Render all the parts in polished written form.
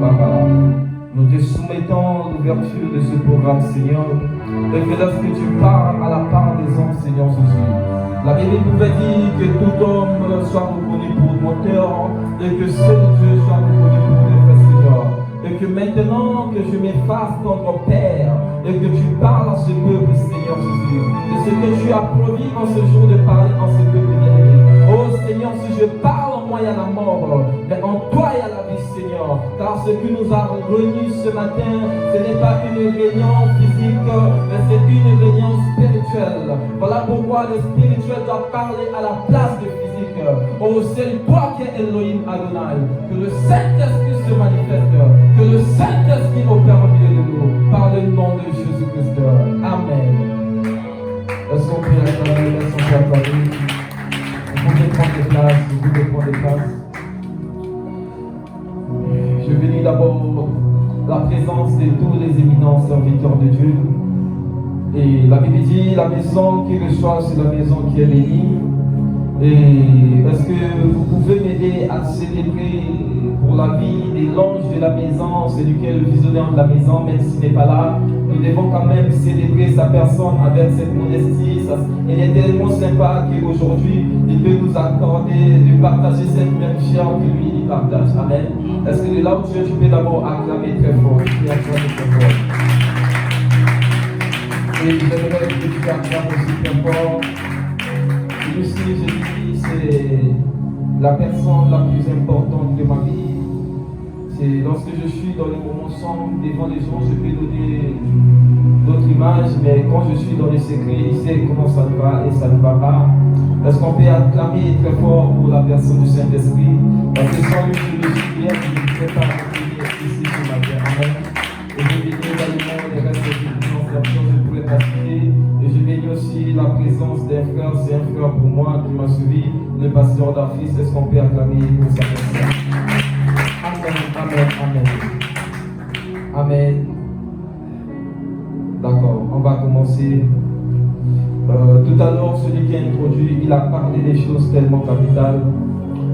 Papa. Nous te soumettons l'ouverture de ce programme, Seigneur, et que lorsque tu parles à la part des hommes, Seigneur Jésus, la Bible pouvait dire que tout homme soit reconnu pour moteur et que seul Dieu soit reconnu pour le vrai, Seigneur. Et que maintenant que je m'efface contre Père et que tu parles à ce peuple, Seigneur Jésus, de ce que tu as promis en ce jour de parler en ce peuple bien-aimé. Oh Seigneur, si je parle en moi, il y a la mort, mais en toi, il y a la vie, Seigneur. Car ce qui nous a réunis ce matin, ce n'est pas une réunion physique, mais c'est une réunion spirituelle. Voilà pourquoi le spirituel doit parler à la place du physique. Oh, c'est toi qui es Elohim Adonai. Que le Saint-Esprit se manifeste, que le Saint-Esprit opère au milieu de nous, par le nom de Jésus-Christ. Amen. Laissons prier à la Bible, laissons prier à la Bible. Vous pouvez prendre des places, vous pouvez prendre des places. Je bénis d'abord la présence de tous les éminents serviteurs de Dieu. Et la Bible dit, la maison qui reçoit, c'est la maison qui est bénie. Et est-ce que vous pouvez m'aider à célébrer pour la vie des l'ange de la maison, celui qui est le visionnaire de la maison, même s'il n'est pas là? Nous devons quand même célébrer sa personne avec cette modestie. Il est tellement sympa qu'aujourd'hui, il peut nous accorder de partager cette même chair que lui, il partage. Amen. Est-ce que de là où tu peux d'abord acclamer très fort? Tu peux acclamer très fort. Et j'aimerais que tu acclames aussi très fort. Et aussi, je dis, c'est la personne la plus importante de ma vie. C'est lorsque je suis dans les moments sombres, devant les gens, je peux donner d'autres images, mais quand je suis dans les secrets, il sait comment ça va et ça ne va pas. Est-ce qu'on peut acclamer très fort pour la personne du Saint-Esprit? Parce que sans lui, je ne suis bien, je ne peux pas venir ici ce matin. Amen. Et je bénis également les restes des gens, je pourrais pas citer. Et je bénis aussi la présence d'un frère, c'est un frère pour moi qui m'a suivi, le pasteur d'Afrique. Est-ce qu'on peut acclamer pour sa personne? Amen, amen, amen. Amen. D'accord, on va commencer. Tout à l'heure, celui qui a introduit, il a parlé des choses tellement capitales.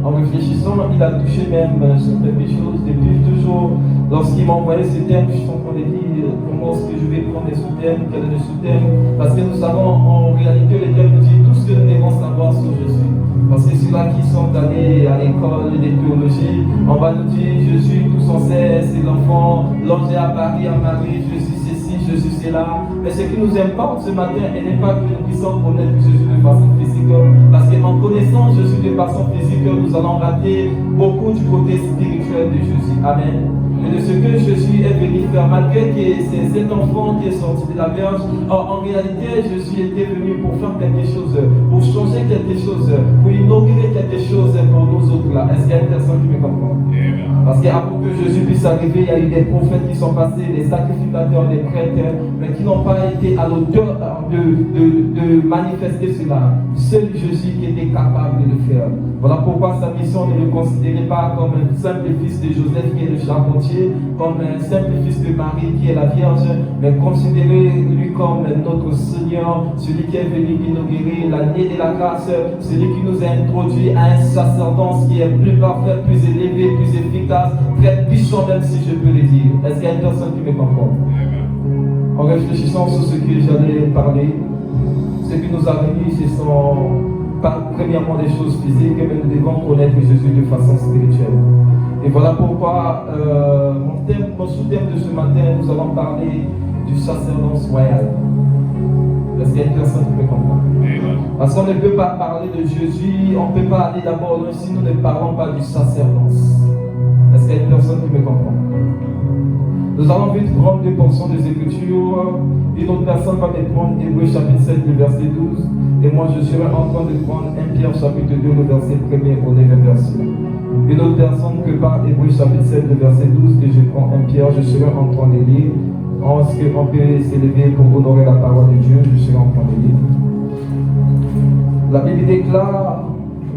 En réfléchissant, il a touché même sur quelque chose. Depuis toujours, lorsqu'il m'a envoyé ce thème, je suis en train de dire comment est-ce que je vais prendre les sous-thèmes, quel est le sous-thème. Parce que nous savons en réalité, les thèmes nous disent tout ce que nous devons savoir sur Jésus. Parce que ceux-là qui sont allés à l'école de théologie, on va nous dire Jésus, tout son ser, c'est l'enfant, l'ange est apparu à Marie, Jésus ceci, Jésus cela. Mais ce qui nous importe ce matin, ce n'est pas que nous puissions connaître Jésus de façon physique. Parce qu'en connaissant Jésus de façon physique, nous allons rater beaucoup du côté spirituel de Jésus. Amen. Mais de ce que Jésus est venu faire, malgré que c'est cet enfant qui est sorti de la Vierge, en réalité, Jésus était venu pour faire quelque chose, pour changer quelque chose, pour inaugurer quelque chose pour nous autres là. Est-ce qu'il y a une personne qui me comprend? Parce qu'avant que Jésus puisse arriver, il y a eu des prophètes qui sont passés, des sacrificateurs, des prêtres, mais qui n'ont pas été à l'auteur de manifester cela. Seul Jésus qui était capable de le faire. Voilà pourquoi sa mission, ne le considérez pas comme un simple fils de Joseph qui est le charpentier, comme un simple fils de Marie qui est la Vierge, mais considérez-lui comme notre Seigneur, celui qui est venu inaugurer l'année de la grâce, celui qui nous a introduit à un sacerdoce qui est plus parfait, plus élevé, plus efficace, très puissant même si je peux le dire. Est-ce qu'il y a une personne qui me comprend? En réfléchissant sur ce que j'allais parler, ce qui nous a réunis, ce sont pas premièrement des choses physiques, mais nous devons connaître Jésus de façon spirituelle. Et voilà pourquoi mon sous-thème de ce matin, nous allons parler du sacerdoce royal. Est-ce qu'il y a une personne qui peut comprendre? Parce qu'on ne peut pas parler de Jésus, on ne peut pas aller d'abord loin si nous ne parlons pas du sacerdoce. Est-ce qu'il y a une personne qui me comprend? Nous allons vite prendre deux portions des Écritures. Une autre personne va me prendre Hébreux chapitre 7, le verset 12. Et moi, je serai en train de prendre 1 Pierre chapitre 2, le verset 1er au 9e verset. Une autre personne que par Hébreux chapitre 7, le verset 12, et je prends 1 Pierre, je serai en train de lire. En ce qu'on peut s'élever pour honorer la parole de Dieu, je serai en train de lire. La Bible déclare: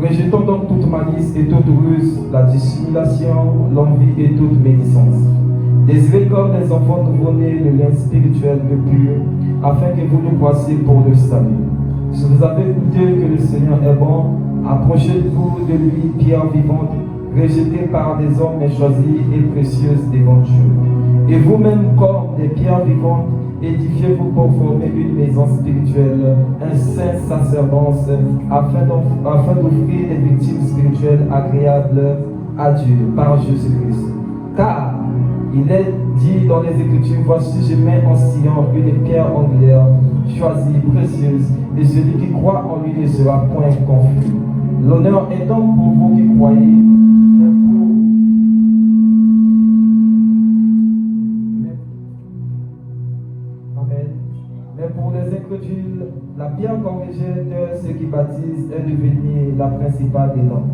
rejetons donc toute malice et toute ruse, la dissimulation, l'envie et toute médisance. Désirez comme des enfants nouveau-nés le lien spirituel le pur, afin que vous nous croissiez pour le salut. Si vous avez goûté que le Seigneur est bon, approchez-vous de lui, pierre vivante, rejetée par des hommes, mais choisie et précieuse devant Dieu. Et vous-même, comme des pierres vivantes, édifiez-vous pour former une maison spirituelle, un saint sacerdoce, afin d'offrir des victimes spirituelles agréables à Dieu par Jésus-Christ. Car il est dit dans les Écritures, voici je mets en Sion une pierre angulaire, choisie, précieuse, et celui qui croit en lui ne sera point confus. L'honneur est donc pour vous qui croyez, mais pour les incrédules, la pierre qu'on rejette, ceux qui baptisent, est devenue la principale des langues,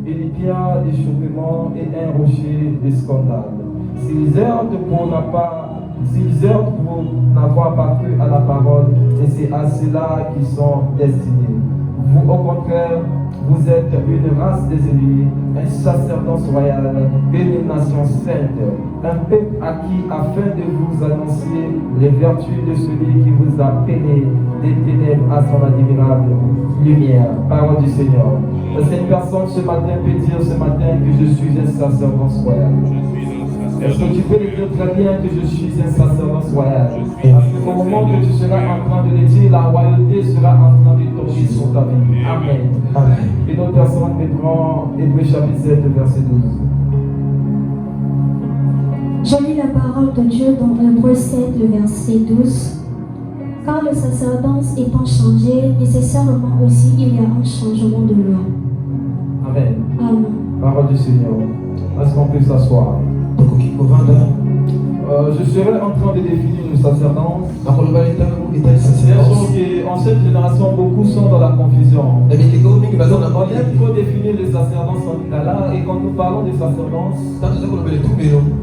une pierre d'échauffement et un rocher de scandale. S'ils heurtent pour n'avoir pas cru à la parole, et c'est à cela qu'ils sont destinés. Vous, au contraire, vous êtes une race des élus, un sacerdoce royal, une nation sainte, un peuple acquis afin de vous annoncer les vertus de celui qui vous a appelé des ténèbres à son admirable lumière. Parole du Seigneur. Cette personne ce matin peut dire ce matin que je suis un sacerdoce royal. Est-ce que tu peux le dire très bien que je suis un sacerdoce royal? Parce qu'au moment que tu seras en train de le dire, la royauté sera en train de tomber sur ta vie. Amen. Amen. Et nos personnes mettront Hébreux chapitre 7, verset 12. Je lis la parole de Dieu dans Hébreux 7, le verset 12. Car le sacerdoce étant changé, nécessairement aussi il y a un changement de loi. Amen. Amen. Parole du Seigneur. Est-ce qu'on peut s'asseoir? Je serai en train de définir le sacerdoce. En cette génération, beaucoup sont dans la confusion. On aime trop définir le sacerdoce en Italie, et quand nous parlons de sacerdoce,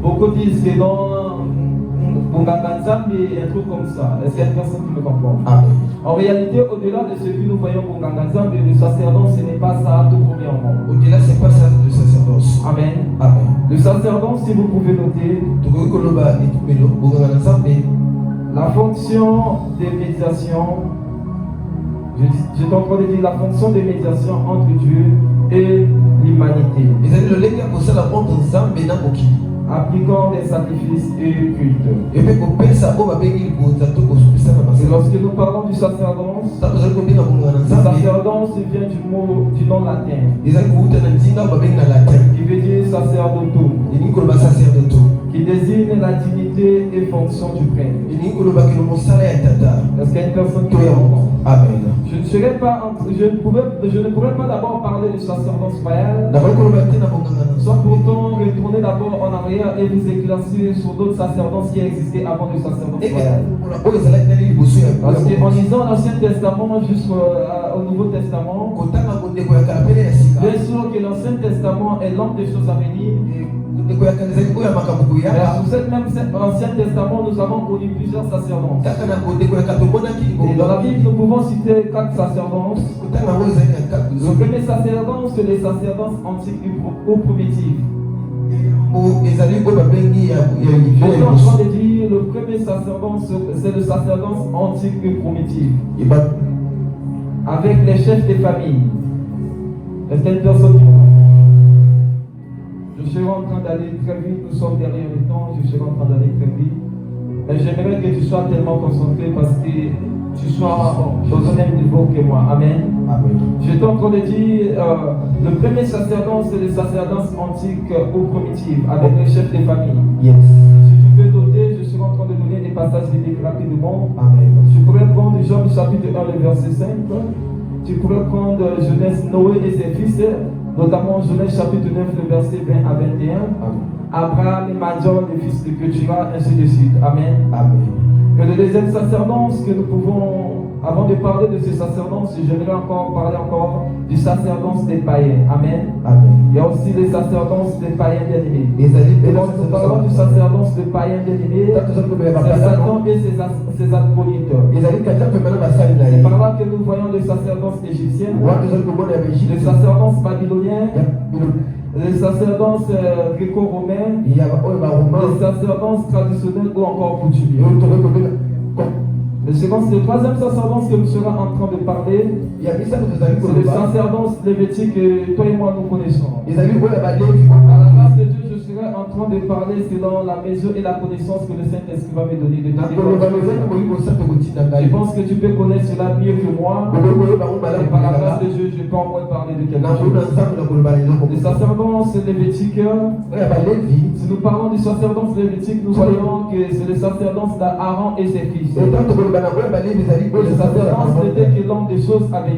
beaucoup disent que dans Bunganganzambe et un truc comme ça. Est-ce qu'il y a une personne qui me comprend? En réalité, au-delà de ce que nous voyons pour Bunganganzambe, le sacerdoce, ce n'est pas ça tout premièrement. Au-delà, c'est pas ça le sacerdoce. Amen. Amen. Le sacerdoce, si vous pouvez noter, la fonction de médiation, j'étais en train de dire la fonction de médiation entre Dieu et l'humanité, appliquant des sacrifices et cultes. Et lorsque nous parlons du sacerdoce, sacerdoce vient du nom latin, qui veut dire sacerdotum, qui désigne la dignité et fonction du prêtre. Est-ce qu'il y a une personne qui comprend? Amen. Je ne pourrais pas d'abord parler du sacerdoce royal, sans pourtant retourner d'abord en arrière et vous éclaircir sur d'autres sacerdoces qui existaient avant le sacerdoce royal. Parce qu'en lisant l'Ancien Testament jusqu'au Nouveau Testament, bien sûr que l'Ancien Testament est l'homme des choses à venir. Mais sous cette même Ancien Testament, nous avons connu plusieurs sacerdoces. Et dans la Bible, nous pouvons citer 4 sacerdoces. Le premier sacerdoce, c'est les sacerdoces antiques ou primitifs. Je suis en train de dire, le premier sacerdoce, c'est le sacerdoce antique et primitif. Avec les chefs des familles. Est-ce qu'il y a une personne qui Je suis en train d'aller très vite, nous sommes derrière le temps, je suis en train d'aller très vite. Mais j'aimerais que tu sois tellement concentré parce que tu sois dans un même niveau que moi. Amen. Amen. J'étais en train de dire, le premier sacerdoce, c'est le sacerdoce antique ou primitif, avec les chefs des familles. Yes. Si tu peux noter, je suis en train de donner des passages bibliques rapidement. Amen. Tu pourrais prendre Job chapitre 1, le verset 5. Tu pourrais prendre Genèse, Noé et ses fils, notamment Genèse chapitre 9, le verset 20 à 21. Amen. Abraham et Major, les fils de Ketura, ainsi de suite. Amen. Amen. Que le deuxième sacerdoce que nous pouvons, avant de parler de ce sacerdoce, j'aimerais parler encore du sacerdoce des païens. Amen. Amen. Il y a aussi les sacerdoces des païens bien-aimés. Et donc nous parlons du sacerdoce des païens bien-aimés, c'est Satan et ses acolytes. C'est par là que nous voyons le sacerdoce égyptien, le sacerdoce babylonien, les sacerdoces gréco-romains, les sacerdoces traditionnels ou encore coutumiers. Le troisième sacerdoce que nous serons en train de parler, c'est le sacerdoce lévitique que toi et moi nous connaissons. À la grâce de Dieu, je serai en train de parler selon la mesure et la connaissance que le Saint-Esprit va me donner de Je pense que tu peux connaître cela mieux que moi. Et par la grâce de Dieu, je peux en moins parler de quelque chose. Le sacerdoce lévitique, si nous parlons du sacerdoce lévitique, nous voyons que c'est le sacerdoce d'Aaron et ses fils. Le sacerdoce n'était que l'homme des choses à venir.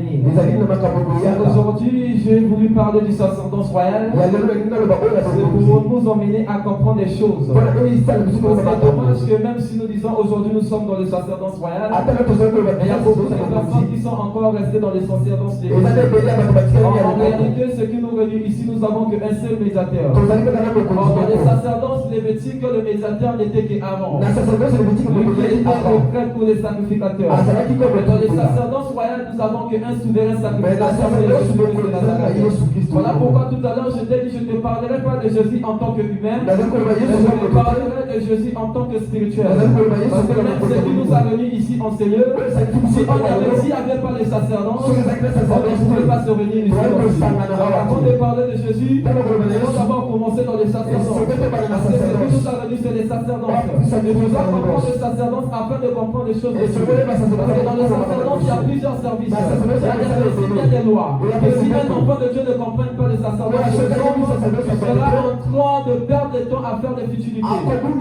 Aujourd'hui, j'ai voulu parler du sacerdoce royal. C'est pour nous emmener à comprendre des choses. C'est dommage que même si nous disons aujourd'hui nous sommes dans le sacerdoce royal, il y a beaucoup de personnes qui sont encore restées dans le sacerdoce lévitique. En réalité, ce qui nous réunit ici, nous avons qu'un seul médiateur. Dans le sacerdoce lévitique, le médiateur n'était qu'Aaron. Lui était le prêtre pour les sacrificateurs. Dans le sacerdoce royal, nous avons qu'un souverain sacrificateur. Voilà pourquoi tout à l'heure je t'ai dit, je ne te parlerai pas de Jésus en tant qu'humain, mais je te parlerai de Jésus en tant que spirituel. Parce que même ce qui nous a réunis ici en Seigneur, s'il n'y avait pas les sacerdoces, on ne pouvait pas se réunir ici. Avant de parler de Jésus, nous allons d'abord commencer dans les sacerdoces. Parce que ce qui nous a réunis, c'est les sacerdoces. Et nous allons comprendre les sacerdoces afin de comprendre les choses de Dieu. Parce que dans les sacerdoces, il y a plusieurs services. Il y a des lois. Et si un enfant de Dieu ne comprenne pas les sacerdoces, il sera en train de perdre le temps à faire des futilités.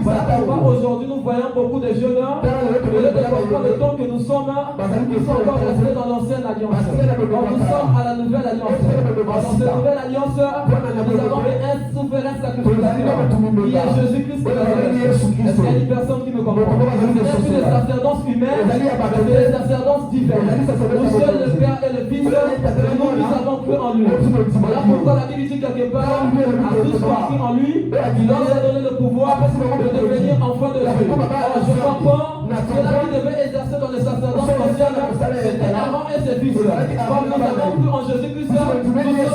Voilà pourquoi aujourd'hui nous voyons beaucoup de jeunes, au lieu de comprendre le temps que nous sommes, ils sont encore restés dans l'ancienne alliance. Donc nous sommes à la nouvelle alliance. Dans cette nouvelle alliance, nous avons un souverain sacrificateur qui est Jésus-Christ de Nazareth. Est-ce qu'il y a une personne qui me comprend? C'est plus les sacerdoces humaines, mais c'est les sacerdoces divins. Où seul le Père et le Fils, et nous avons cru en lui. Voilà pourquoi la Bible dit quelque part, à tous qui ont cru en lui, il leur a donné le pouvoir de devenir enfants de Dieu. Alors je comprends que ceux qui devaient exercer dans les sacerdoces anciennes, c'était Aaron et ses fils. Comme nous avons cru en Jésus-Christ, nous sommes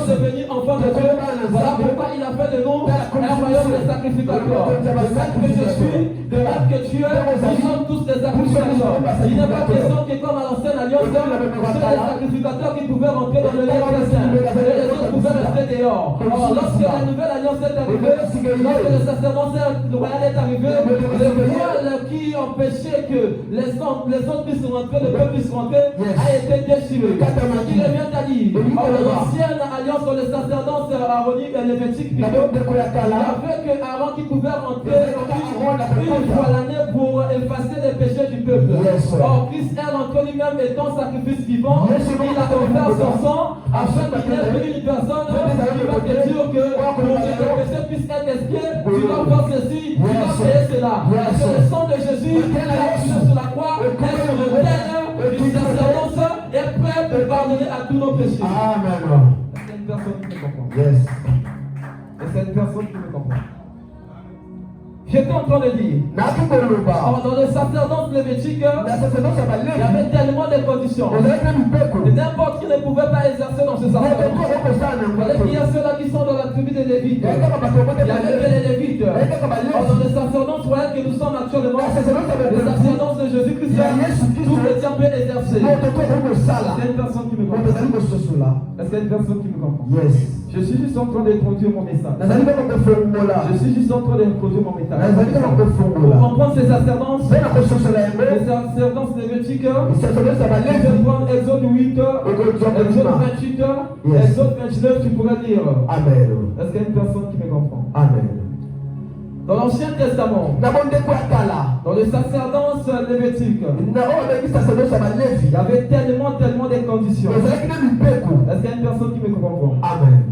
devenus enfants de Dieu. Voilà pourquoi il a fait de nous un royaume de sacrificateurs. De même que je suis, de même que tu es, nous sommes tous des sacrificateurs. Il n'est pas question que comme à l'ancienne alliance, c'est les sacrificateurs qui pouvaient rentrer dans le lieu très saint. Et les autres pouvaient rester dehors. Alors lorsque la nouvelle alliance est arrivée, lorsque le sacerdoce royal est arrivé, le voile qui empêchait que les autres puissent rentrer, le peuple puisse rentrer, a été déchiré. Il revient à dire, dans l'ancienne alliance, dans le sacerdoce aronique et lévitique, il n'y avait que Aaron qui pouvait rentrer une fois l'année pour effacer les péchés du peuple. Or, Christ est rentré lui-même étant sacrifice vivant, il a offert son sang afin qu'il y ait une personne qui va te dire que pour que le péché puisse être expié, tu dois faire ceci, tu dois payer cela. Parce que le sang de Jésus qui a tué sur la croix est sur le terrain du sacerdoce est prêt pour pardonner à tous nos péchés. Amen. Est-ce qu'il y a une personne qui me comprend? Yes. Est-ce qu'il y a une personne qui me comprend? J'étais en train de dire, dans le sacerdoce lévitique, il y avait tellement de conditions. Et n'importe qui ne pouvait pas exercer dans ce sacerdoce. Il y a ceux-là qui sont dans la tribu des Lévites. Il y avait que les Lévites. Dans le sacerdoce royal que nous sommes actuellement, le sacerdoce de Jésus-Christ, tout chrétien peut exercer. Est-ce qu'il y a une personne qui me comprend? Est-ce qu'il y a une personne qui me comprend? Yes. Je suis juste en train d'introduire mon message. Je suis juste en train d'introduire mon message. Pour comprendre ces sacerdoces, les sacerdoces lévitiques, je vais prendre Exode 8, Exode 28, Exode 29, tu pourrais lire. Amen. Est-ce qu'il y a une personne qui me comprend? Amen. Dans l'Ancien Testament, dans le sacerdoce lévitique, il y avait tellement de conditions. Est-ce qu'il y a une personne qui me comprend? Amen.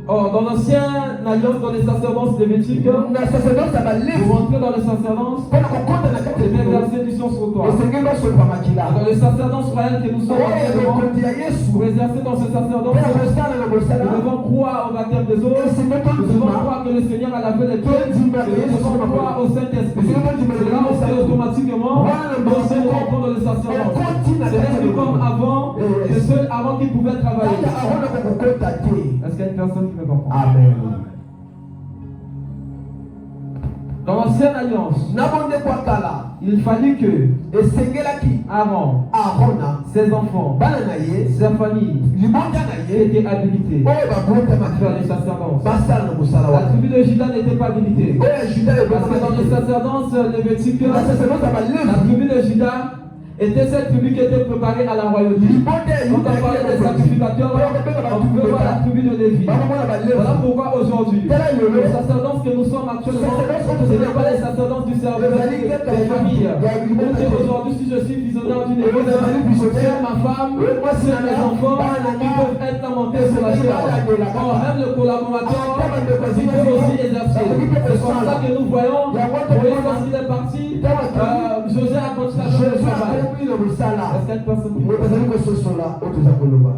Or, dans l'ancienne alliance, dans les sacerdoces lévitiques, pour rentrer dans le sacerdoce, c'est bien versé du sang sur toi. Dans le sacerdoce royal que nous sommes actuellement, pour exercer dans ce sacerdoce, nous devons croire au baptême des eaux, nous devons croire que le Seigneur a lavé les pieds, nous devons croire au Saint-Esprit. C'est là où c'est automatiquement, nous sommes rentrés dans le sacerdoce. C'est plus comme avant, c'est seul avant qui pouvait travailler. Est-ce qu'il y a une personne qui me comprend? Amen. Dans l'ancienne alliance, il fallut que esengelaki Aaron, arona ses enfants, bana na ye sa famille libota na ye étaient habilités oyo babotama à faire les sacerdoces. basala na mosala La wana tribu de Juda n'était pas habilitée. oyo juda Parce que dans les ebotama sacerdoces lévitiques, na sacerdoce ya la balevi tribu de Juda était cette tribu qui était préparée à la royauté. libota ya Quand on yuda parlait des sacrificateurs, on pouvait voir la tribu de Lévi. bakomona Voilà balevi pourquoi aujourd'hui, tala lelo les sacerdoces que nous sommes actuellement, ce n'est pas les sacerdoces du service des familles. Pour dire aujourd'hui, si je suis visionnaire d'une église, c'est ma femme, c'est mes enfants qui peuvent être lamentés sur la chair. Or, même le collaborateur, il peut aussi exercer. C'est comme ça que nous voyons, voyez, lorsqu'il est parti, José a continué à faire le travail. akomi na mosala Est-ce qu'il y a une personne qui moto azali kososola oyo toza koloba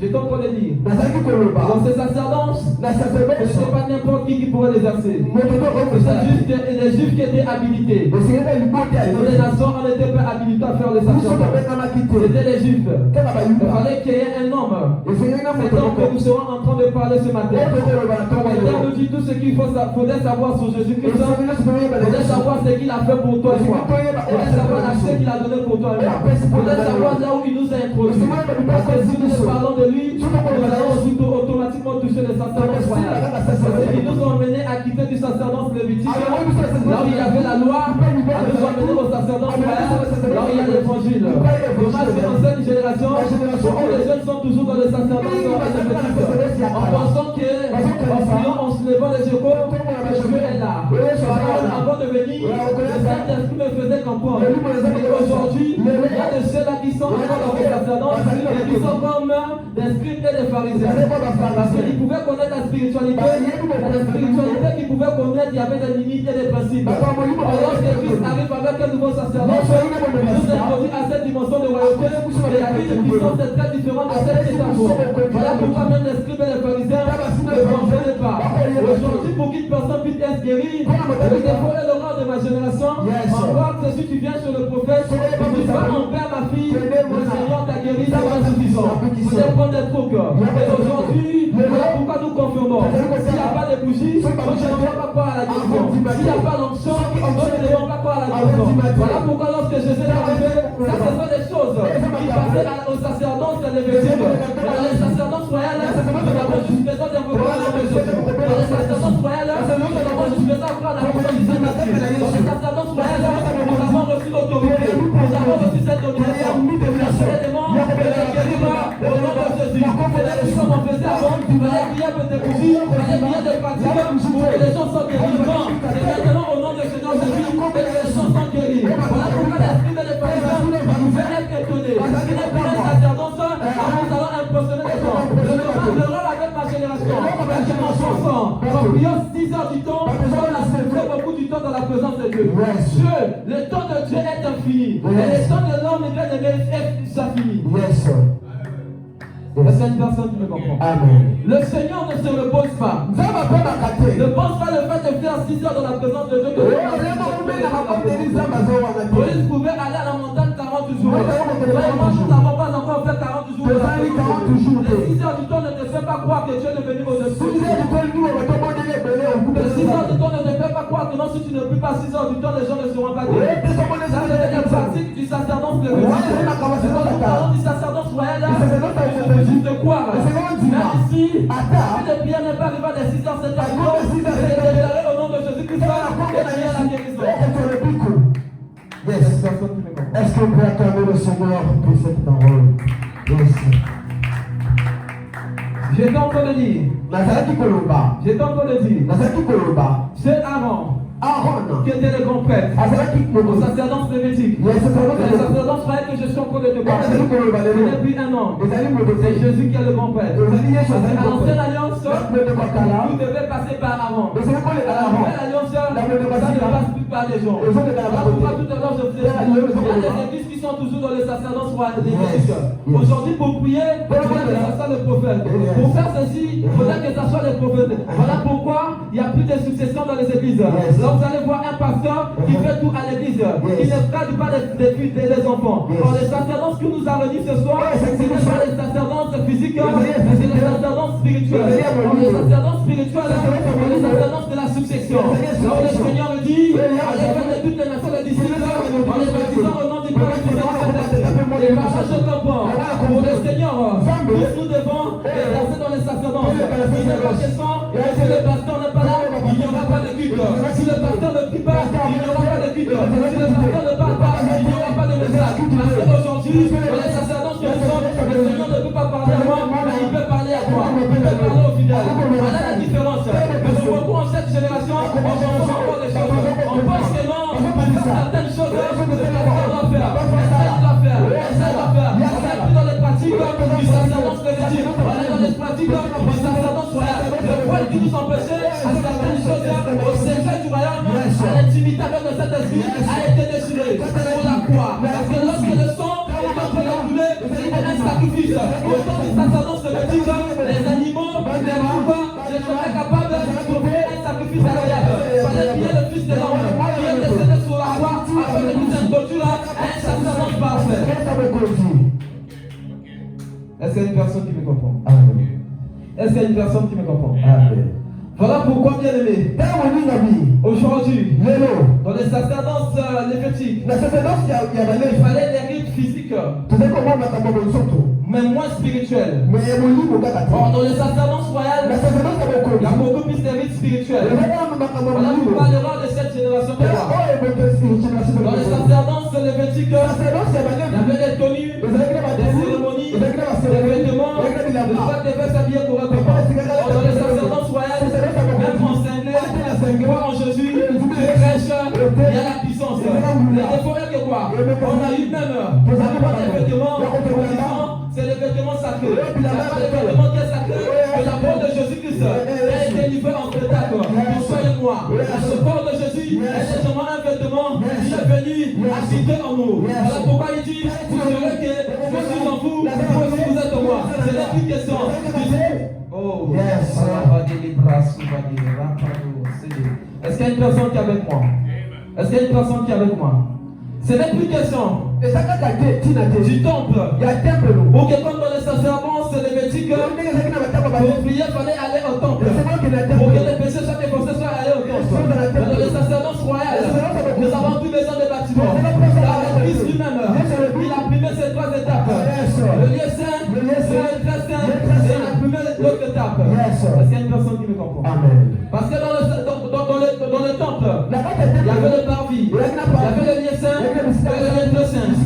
J'étais en train de dire, nazalaki koloba dans ces sacerdoces, na ce sacerdoce n'est pas n'importe qui pourrait l'exercer. moto to C'est okosala juste les juifs qui étaient habilités. esengeli libota ya Dans les ye nations, on n'était pas habilités à faire les biso sacerdoces. tobengamaki te C'était les juifs. kaka Il bayuda fallait qu'il y ait un homme. esengeli na Cet moto homme que nous serons en train de parler ce matin. oyo tokoloba na ntongo L'Éternel lelo nous dit tout ce qu'il faudrait savoir sur Jésus-Christ. esengeli nyonso toyeba Il faudrait savoir ce qu'il a fait pour toi et moi. Il faudrait savoir l'accès qu'il a donné pour toi et moi. Il faudrait savoir là où il nous a introduits. Parce que si nous parlons de lui, nous allons automatiquement toucher les sacerdoces royales. Parce qu'ils nous ont menés à quitter du sacerdoce lévitique, là où il y avait la loi, à nous emmener au sacerdoce royal, là où il y a l'évangile. Dommage que dans cette génération, beaucoup de jeunes sont toujours dans le sacerdoce lévitique, en pensant qu'en priant, en se levant les épaules, que Dieu est là. Avant de venir, le Saint-Esprit me faisait comprendre. Et aujourd'hui, il y a de ceux-là qui sont encore dans le sacerdoce et qui sont comme des scribes et des pharisiens. Parce qu'ils pouvaient connaître la spiritualité, qu'ils pouvaient connaître, il y avait des limites et des principes. Alors, lorsque Christ arrive avec un nouveau sacerdoce, il nous introduit à cette dimension de royauté, et la vie de puissance est très différente de celle qui est avant. Voilà pourquoi même les scribes et les pharisiens ne comprennent pas. Aujourd'hui, pour qu'une personne puisse être guérie, le défaut et l'horreur de ma génération, encore que si tu viens sur le prophète, tu dis pas mon père, ma fille, le Seigneur t'a guéri, c'est pas suffisant. Vous devez prendre des trucs. Et aujourd'hui, voilà pourquoi nous confirmons. S'il n'y a pas de bougies, donc je ne vais pas croire à la guérison. S'il n'y a pas d'onction, donc je ne vais pas croire à la guérison. Voilà pourquoi lorsque Jésus est arrivé, ça ce sont des choses qui passaient au sacerdoce lévitique. Dans les sacerdoces royales, nous avons juste besoin d'invoquer le nom de Jésus. Dans les sacerdoces royales, nous avons juste besoin de croire à la puissance du Saint-Esprit. Dans les sacerdoces royales, nous avons reçu l'autorité. Nous avons reçu cette domination. Les démons ne les guérit pas au nom de Jésus. C'est la chose qu'on faisait avant. Il fallait qu'il y ait des bougies, il fallait qu'il y ait des pratiques pour que les gens soient guéris. Non, c'est maintenant au nom de Seigneur Jésus que les gens sont guéris. Voilà pourquoi l'esprit de l'Église nous fait être étonnés. Il n'est pas un sacerdoce, nous allons impressionner les gens. Je me passe l'erreur avec ma génération. Je m'en chanson. En priant 6 heures du temps, on a célébré beaucoup du temps dans la présence de Dieu. Dieu, le temps de Dieu est infini. Et le temps de l'homme est infini. Est-ce qu'il y a une personne qui me comprend? Amen. Le Seigneur ne se repose pas. Ne pense pas le fait de faire 6 heures dans la présence de Dieu. Moïse pouvait aller à la montagne 40 jours. Moi, nous n'avons pas encore fait 40 jours. Les 6 heures du temps ne te fait pas croire que Dieu est venu au-dessus. Les 6 heures du temps ne te fait pas croire que non, si tu ne pries pas 6 heures du temps, les gens ne seront pas guéris. Ça, c'est la pratique du sacerdoce lévitique. Quand nous parlons du sacerdoce royal, il suffit de croire. Mais ici, la prière n'est pas arrivée à les 6 heures, 7 heures. C'est déclaré au nom de Jésus-Christ et qui est la guérison. Yes. Est-ce qu'on peut acclamer le Seigneur pour cette parole? Yes. J'étais en train de dire. J'étais en train de dire. C'est Aaron qui était le grand prêtre au sacerdoce lévitique. Le sacerdoce frère que je suis en train de te parler. Il n'est plus un homme. C'est Jésus qui est le grand prêtre. À l'ancienne alliance, vous devez passer par Aaron. À la nouvelle alliance, ça ne passe plus par les gens. Pourquoi tout à l'heure je vous ai dit, il y a des églises qui sont toujours dans le sacerdoce lévitique. Aujourd'hui, pour prier, il faudrait que ça soit le prophète. Pour faire ceci, il faudrait que ça soit le prophète. Voilà pourquoi il n'y a plus de succession dans les églises. Là, vous allez voir un pasteur qui fait tout à l'église. Il ne traite pas les enfants. Or, les sacerdoces que nous avons dit ce soir, ce n'est pas les sacerdoces physiques, mais c'est les sacerdoces spirituels. Les sacerdoces spirituels, les sacerdoces de la succession. direction. Là où le Seigneur me dit, allez faire de toutes les nations des disciples, en les baptisant au nom du Père et du Fils et du Saint-Esprit. Et par ce comprend, pour le Seigneur, tous nous devons exercer dans les sacerdoces. Si le question, et si le pasteur n'est pas là, il n'y aura pas de culte. Si le pasteur ne prie pas, il n'y aura pas de culte. Si le pasteur ne parle pas, il n'y aura pas de message. Parce qu'aujourd'hui, dans les sacerdoces que nous sommes, le Seigneur ne peut pas parler à moi, mais il peut parler à toi. Il peut parler aux fidèles. Voilà la différence. Mais beaucoup en cette génération, on pense encore des choses. On pense que non, pour certaines choses, le pasteur doit faire. Ça doit faire. Ça doit faire. On n'est plus dans les pratiques du sacerdoce lévitique. On est dans les pratiques du sacerdoce royal. Le point qui nous empêchait à certaines choses, au secret du royaume, à l'intimité avec le Saint-Esprit, a été déchiré pour la croix. Parce que lorsque le sang est en train de couler, c'était un sacrifice. Au temps du sacerdoce lévitique, les animaux, les roues, je serais capable d'offrir un sacrifice incroyable. Il fallait piller le fils de l'homme qui est décédé sur la croix afin de nous introduire à un sacerdoce parfait. Est-ce qu'il y a une personne qui me comprend? Est-ce qu'il y a une personne qui me comprend? Voilà pourquoi, bien aimé, aujourd'hui, dans les sacerdoces lévitiques, il fallait des rites physiques, mais moins spirituels. Or, dans les sacerdoces royales, il y a beaucoup plus de rites spirituels. Voilà, nous parlerons de cette génération de rois. Dans les sacerdoces lévitiques, il y avait des tenues, des cérémonies, des vêtements, de quoi devait s'habiller correctement. Or, dans les sacerdoces royales, même en cinglé, croire en Jésus, prêche, il y a la puissance. Le défaut est que quoi? On a eu même des vêtements, c'est les vêtements sacrés. Il n'y a pas de vêtements qui est sacré, que la peau de Jésus-Christ a été livrée en spectacle pour toi et moi. Ce corps de Jésus est seulement un vêtement qui est venu habiter en nous. Voilà pourquoi il dit, vous saurez que je suis en vous, vous aussi vous êtes en moi. C'est la petite question. Oh, yes. Est-ce qu'il y a une personne qui est avec moi? Est-ce qu'il y a une personne qui est avec moi? Ce n'est plus question du temple. Ou que comme dans les sacerdoces lévitiques, pour prier, il fallait aller au temple. Pour que les péchés soient effacés, soit aller au temple. Mais dans les sacerdoces royales, nous avons plus besoin de bâtiments. Avec Christ lui-même, il a primé ces trois étapes. Le lieu saint, le très saint, et il a primé les autres étapes. Est-ce qu'il y a une personne qui me comprend? Parce que dans le temple, il y avait le parvis, il y avait le lieu saint, et le lieu très saint. Le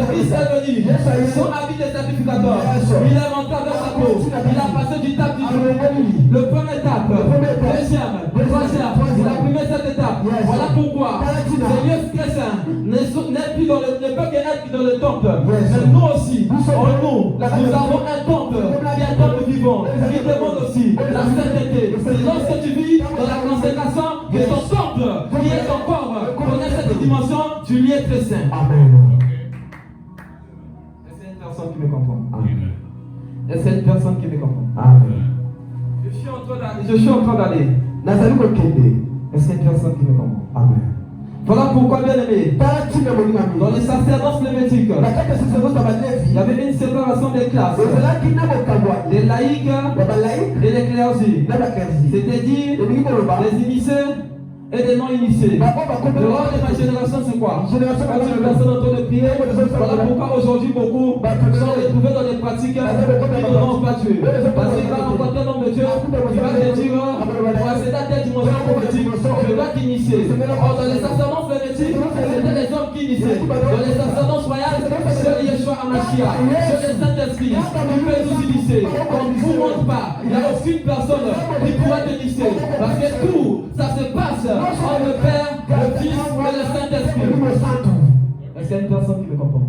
Christ est venu, son habit de sacrificateur. Il est rentré avec sa peau. Il a passé du tape du jour. Le première étape, deuxième, troisième, il a primé cette étape. Voilà pourquoi ce lieu très saint n'est plus dans le, ne peut qu'être dans le temple. Mais nous aussi, en nous avons un temple qui est un temple vivant, qui demande aussi la sainteté. C'est lorsque tu vis dans la consécration que ton temple, qui est ton corps, connaît cette dimension du lieu très saint. Amen. Est-ce qu'il y a une personne qui me comprend? Est-ce qu'il y a une personne qui me comprend? Je suis en train d'aller. Est-ce qu'il y a une personne qui me comprend? Amen. Voilà pourquoi, bien aimé, dans les sacerdoces lévitiques, il y avait une séparation des classes. Les laïcs et les clergés. C'est-à-dire les initiés et des non-initiés. Le rôle de ma génération, c'est quoi? Quand une personne en train de prier, voilà pourquoi aujourd'hui beaucoup sont retrouvés dans des pratiques qui ne vont pas Dieu. Parce qu'il va rencontrer un homme de Dieu, il va te dire, pour accéder à telle dimension prophétique, je dois t'initier. Or, dans les sacerdoces lévitiques, c'était les hommes qui initiaient. Dans les sacerdoces royales, c'est Yeshua Hamashiach, c'est le Saint-Esprit, qui peut nous initier. On ne vous montre pas, il n'y a aucune personne qui pourra t'initier. Parce que tout, ça se passe entre le Père, le Fils et le Saint-Esprit. Est-ce qu'il y a une personne qui me comprend?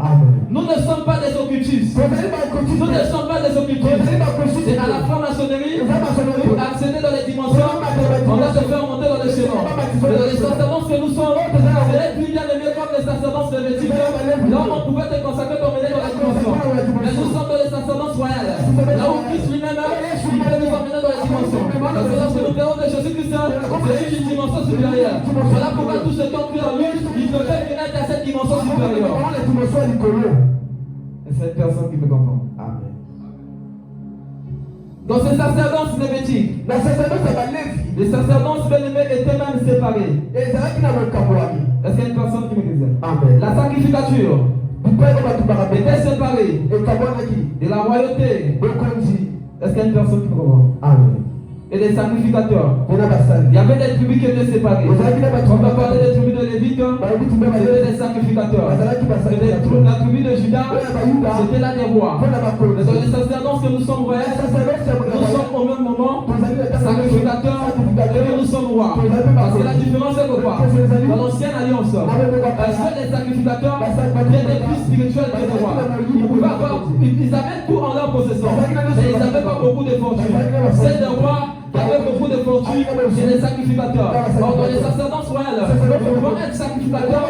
Nous ne sommes pas des occultistes. Nous ne sommes pas des occultistes. C'est à la franc-maçonnerie, pour accéder dans les dimensions, on va se faire monter dans les schémas. Mais dans les sacerdoces que nous sommes, c'est plus bien aimé comme les sacerdoces lévitiques. Là, on pouvait te consacrer ton mener dans la dimension. Mais nous sommes dans les sacerdoces royales. Là où Christ lui-même, il peut nous emmener dans les dimensions. Parce que lorsque nous parlons de Jésus-Christ, c'est une dimension supérieure. Voilà pourquoi tous ceux qui ont cru en lui, ils ne peuvent que être à cette dimension supérieure. Et cette personne qui me comprend. Amen. Dans ces sacerdoces lévitiques, les sacerdoces bien-aimés étaient même séparée. ezalaki na bokamwami. Est-ce qu'il y a une personne qui me disait? Amen. La sacrificature Bipai bato bakabeta était séparée ekamwanaki de la royauté. bokonzi. Est-ce qu'il y a une personne qui me comprend? Amen. Et des sacrificateurs. Mpona Il basali. y avait des tribus qui étaient séparées. ezalaki na bato On peut parler des tribus de Lévites, bayebi tumbe c'était des sacrificateurs. bazalaki C'était basacrificateur. la tribu de Judas, oyo bayuda c'était là des rois. mpona Mais bakonzi. dans les sacerdoces que nous sommes royaux, nous sommes au même moment sacrificateurs et que nous sommes rois. Parce que la différence c'est que quoi? Dans l'ancienne alliance, seuls les sacrificateurs qui étaient plus spirituels que les rois. Ils avaient tout en leur possession, mais ils n'avaient pas beaucoup de fortune. C'est des rois qui avaient beaucoup de fortune et les sacrificateurs. Or, dans les sacerdoces royales, on doit être sacrificateur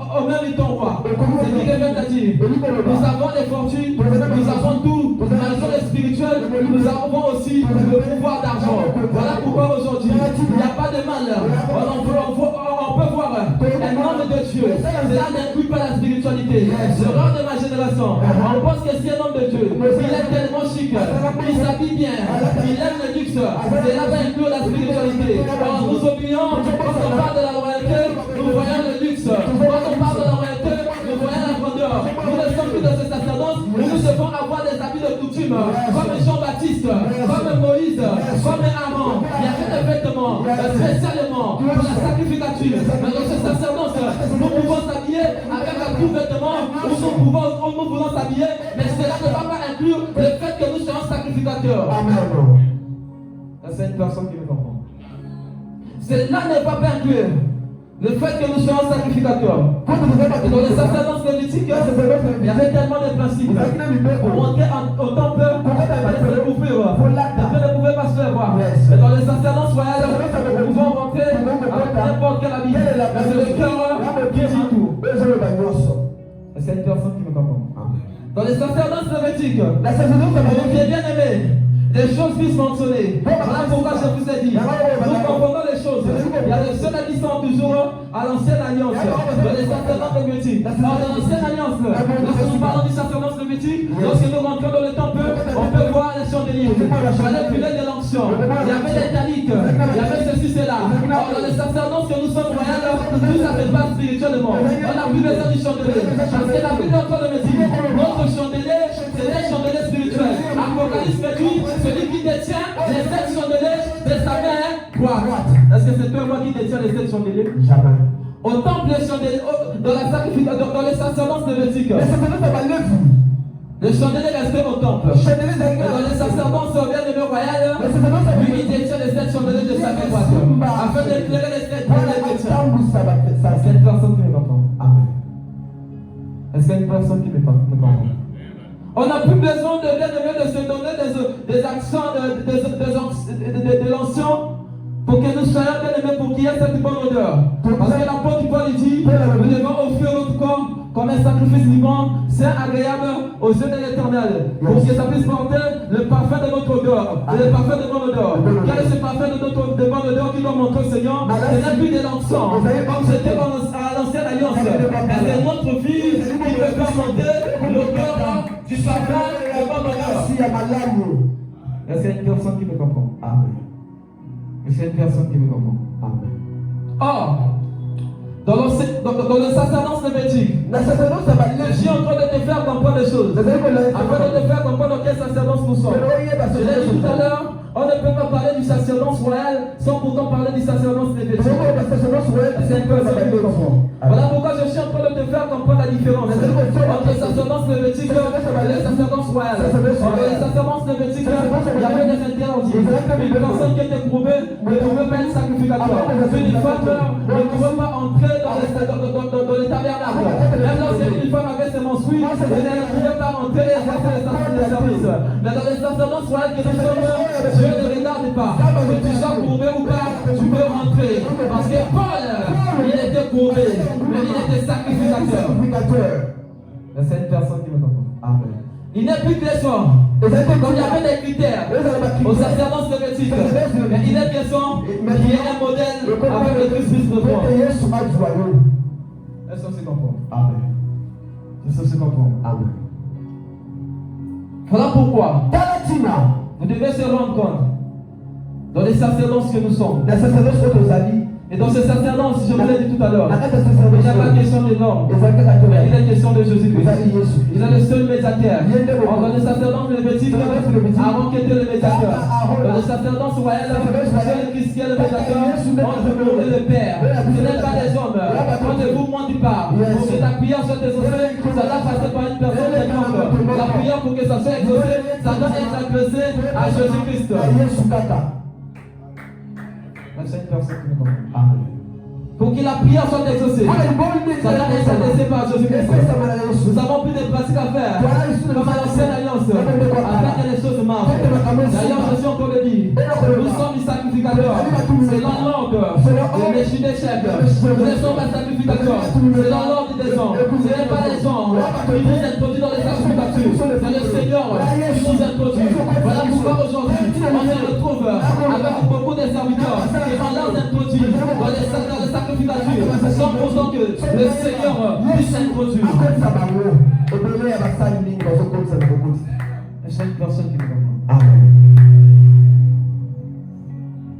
au même temps roi. C'est qui vient de dire? Nous avons des fortunes, nous avons tout, nous avons les spirituels, nous avons aussi le pouvoir d'argent. Voilà pourquoi aujourd'hui, il n'y a pas de mal. On peut voir un homme de Dieu. Cela n'inclut pas la spiritualité. Je rends de ma génération. On pense que c'est un homme de Dieu. Il est tellement chic, il s'habille bien, il aime le luxe. Cela va inclure la spiritualité. Alors nous oublions, quand on parle de la royauté, nous voyons le luxe. Quand on parle de la royauté, nous voyons la grandeur. Nous ne sommes plus dans ce sacerdoce où nous devons avoir des habits de coutume, comme Jean-Baptiste, comme Moïse, comme Aaron. Il y a des vêtements spécialement pour la sacrificature. Mais dans ce sacerdoce, nous pouvons s'habiller avec un tout vêtement où nous pouvons s'habiller, mais cela ne va pas inclure le fait que nous soyons sacrificateurs. Amen. C'est une personne qui me comprend. Cela ne va pas inclure le fait que nous soyons sacrificateurs. Et dans les sacerdoces lévitiques, il y avait tellement de principes. Pour monter au temple, il fallait couvrir. Après, ne pouvait pas se faire voir. Mais dans les sacerdoces royales, nous pouvons rentrer avec n'importe quel habit. Mais c'est le cœur qui dit tout. Et c'est une personne qui me comprend. Dans les sacerdoces lévitiques, vous qui est bien aimé, des choses puissent fonctionner. Voilà pourquoi je vous ai dit. Nous confondons les choses. Il y a des choses qui sont toujours à l'ancienne alliance. Dans les sacerdoces lévitiques. Dans l'ancienne alliance, lorsque nous parlons du sacerdoce lévitique, lorsque nous rentrons dans le temple, on peut voir les chandeliers. Il fallait brûler de l'onction. Il y avait des taliques. Il y avait ceci, cela. Or, dans les sacerdoces que nous sommes royaux, tout ça se passe spirituellement. On n'a plus besoin du chandelier. Parce que la Bible encore le dit. Notre chandelier, c'est des chandeliers spirituels. Apocalypse dit, celui qui détient les 7 chandeliers de sa main droite. Est-ce que c'est toi moi qui détient les 7 chandeliers? Jamais. Au temple, les chandeliers, dans la sacrification, dans les sacerdoces lévitiques, les chandeliers restaient au temple. Et dans les sacerdoces bien royales, lui qui détient les 7 chandeliers de sa main droite, afin d'éclairer les 7 chandeliers chrétiens. Est-ce qu'il y a une personne qui me comprend? Amen. Est-ce qu'il y a une personne qui me comprend? On n'a plus besoin de se donner des accents de l'ancien pour que nous soyons bien aimés, pour qu'il y ait cette bonne odeur. Parce que l'apôtre Paul dit, nous devons offrir notre corps comme un sacrifice vivant, saint, agréable aux yeux de l'Éternel, pour que ça puisse porter le parfum de notre odeur, le parfum de bonne odeur. Quel est ce parfum de bonne odeur qui doit montrer au Seigneur? Ce n'est plus de l'encens, comme c'était à l'ancienne alliance. C'est notre vie qui peut faire monter l'odeur du parfum de bonne odeur. Est-ce qu'il y a une personne qui me comprend? Amen. Est-ce qu'il y a une personne qui me comprend? Amen. Or, dans le sacerdoce lévitique, je suis en train de te faire comprendre des choses. Afin de te faire comprendre quel sacerdoce nous sommes. Je l'ai dit tout à l'heure, on ne peut pas parler du sacerdoce royal sans pourtant parler du sacerdoce lévitique. C'est un peu ça qui me comprend. Voilà pourquoi je suis en train de te faire comprendre la différence entre le sacerdoce lévitique et le sacerdoce royal. Entre les sacerdoces lévitiques, il y avait des interdits. Une personne qui était prouvée ne pouvait pas être sacrificatoire. Une femme ne pouvait pas entrer dans les tabernacles. Même lorsqu'une femme avait ses menstrues, elle ne pouvait pas entrer et exercer les services. Mais dans les sacerdoces royales que nous sommes, Dieu ne regarde pas. Que tu sois courbé ou pas, tu peux rentrer. Parce que Paul, il était courbé, mais il était sacrificateur. C'est une personne qui me comprend. Amen. Il n'est plus question. Comme il y avait des critères au sacerdoce lévitique, mais il est question qu'il y ait un modèle avec le Christ de foi. Est-ce que c'est comprend? Amen. Est-ce que c'est comprend? Amen. Voilà pourquoi vous devez se rendre compte dans les sacerdoces que nous sommes. Et dans ce sacerdoce, je vous l'ai dit tout à l'heure, nakati ya il n'y a pas sacerdoce question de l'homme, ezalaki kaka mais il te est question de Jésus-Christ. ezali Yesu Il est le seul médiateur. Il est le- Dans le sacerdoce lévitique, Aaron qui était le médiateur. Dans le sacerdoce royal, c'est le Christ qui est le médiateur entre nous et le Père. Ce n'est pas les hommes. Quand de vous, moi, tu parles. Pour que ta prière soit exaucée, ça doit passer par une personne quelconque. La prière, pour que ça soit exaucé, ça doit être adressé à Jésus-Christ. ya Yesu kaka. C'est une personne qui me comprend. Amen. Pour que la prière soit exaucée, Wana liboli nde ça doit être adressé par Jésus-Christ. epesama na Yesu. Nous avons plus de pratiques à faire, comme à l'ancienne alliance, afin que les choses marchent. D'ailleurs, je suis encore le dit, nous sommes des sacrificateurs, c'est dans l'ordre de Melchizedek. Nous ne sommes pas sacrificateurs, c'est dans l'ordre des hommes. Ce n'est pas les hommes qui nous introduisent dans les sacrificatures, c'est le Seigneur qui nous introduit. Voilà pourquoi aujourd'hui, on se retrouve avec beaucoup de serviteurs qui sont là introduits dans les sacrificatures, sans pourtant que le Seigneur puisse s'introduire. Akotisa bango ebele ya basali mingi bazokotisa na kokotisa. Et c'est une personne qui me comprend. Amen.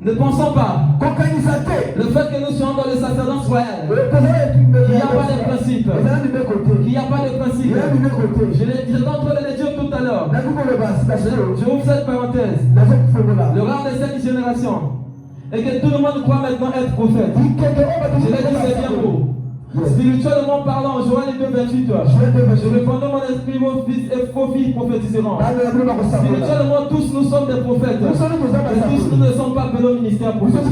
Ne pensons pas kokanisa te le fait que nous soyons dans le sacerdoce royal, epesama etumbe qu'il n'y a pas de principe, ezala libeko te qu'il n'y a pas de principe. ezala libeko te J'étais en train de le dire tout à l'heure. nakokoloba sitasiyo Je ouvre cette parenthèse. nazokufungola Le rang de cette génération et que tout le monde croit maintenant être prophète. ikeke oyo Je l'ai dit, c'est bien beau. Spirituellement parlant, Joël 2:28, je répondais mon esprit, vos fils et vos filles prophétiseront. Spirituellement, tous nous sommes des prophètes. Et tous nous ne sommes pas appelés au ministère prophétique.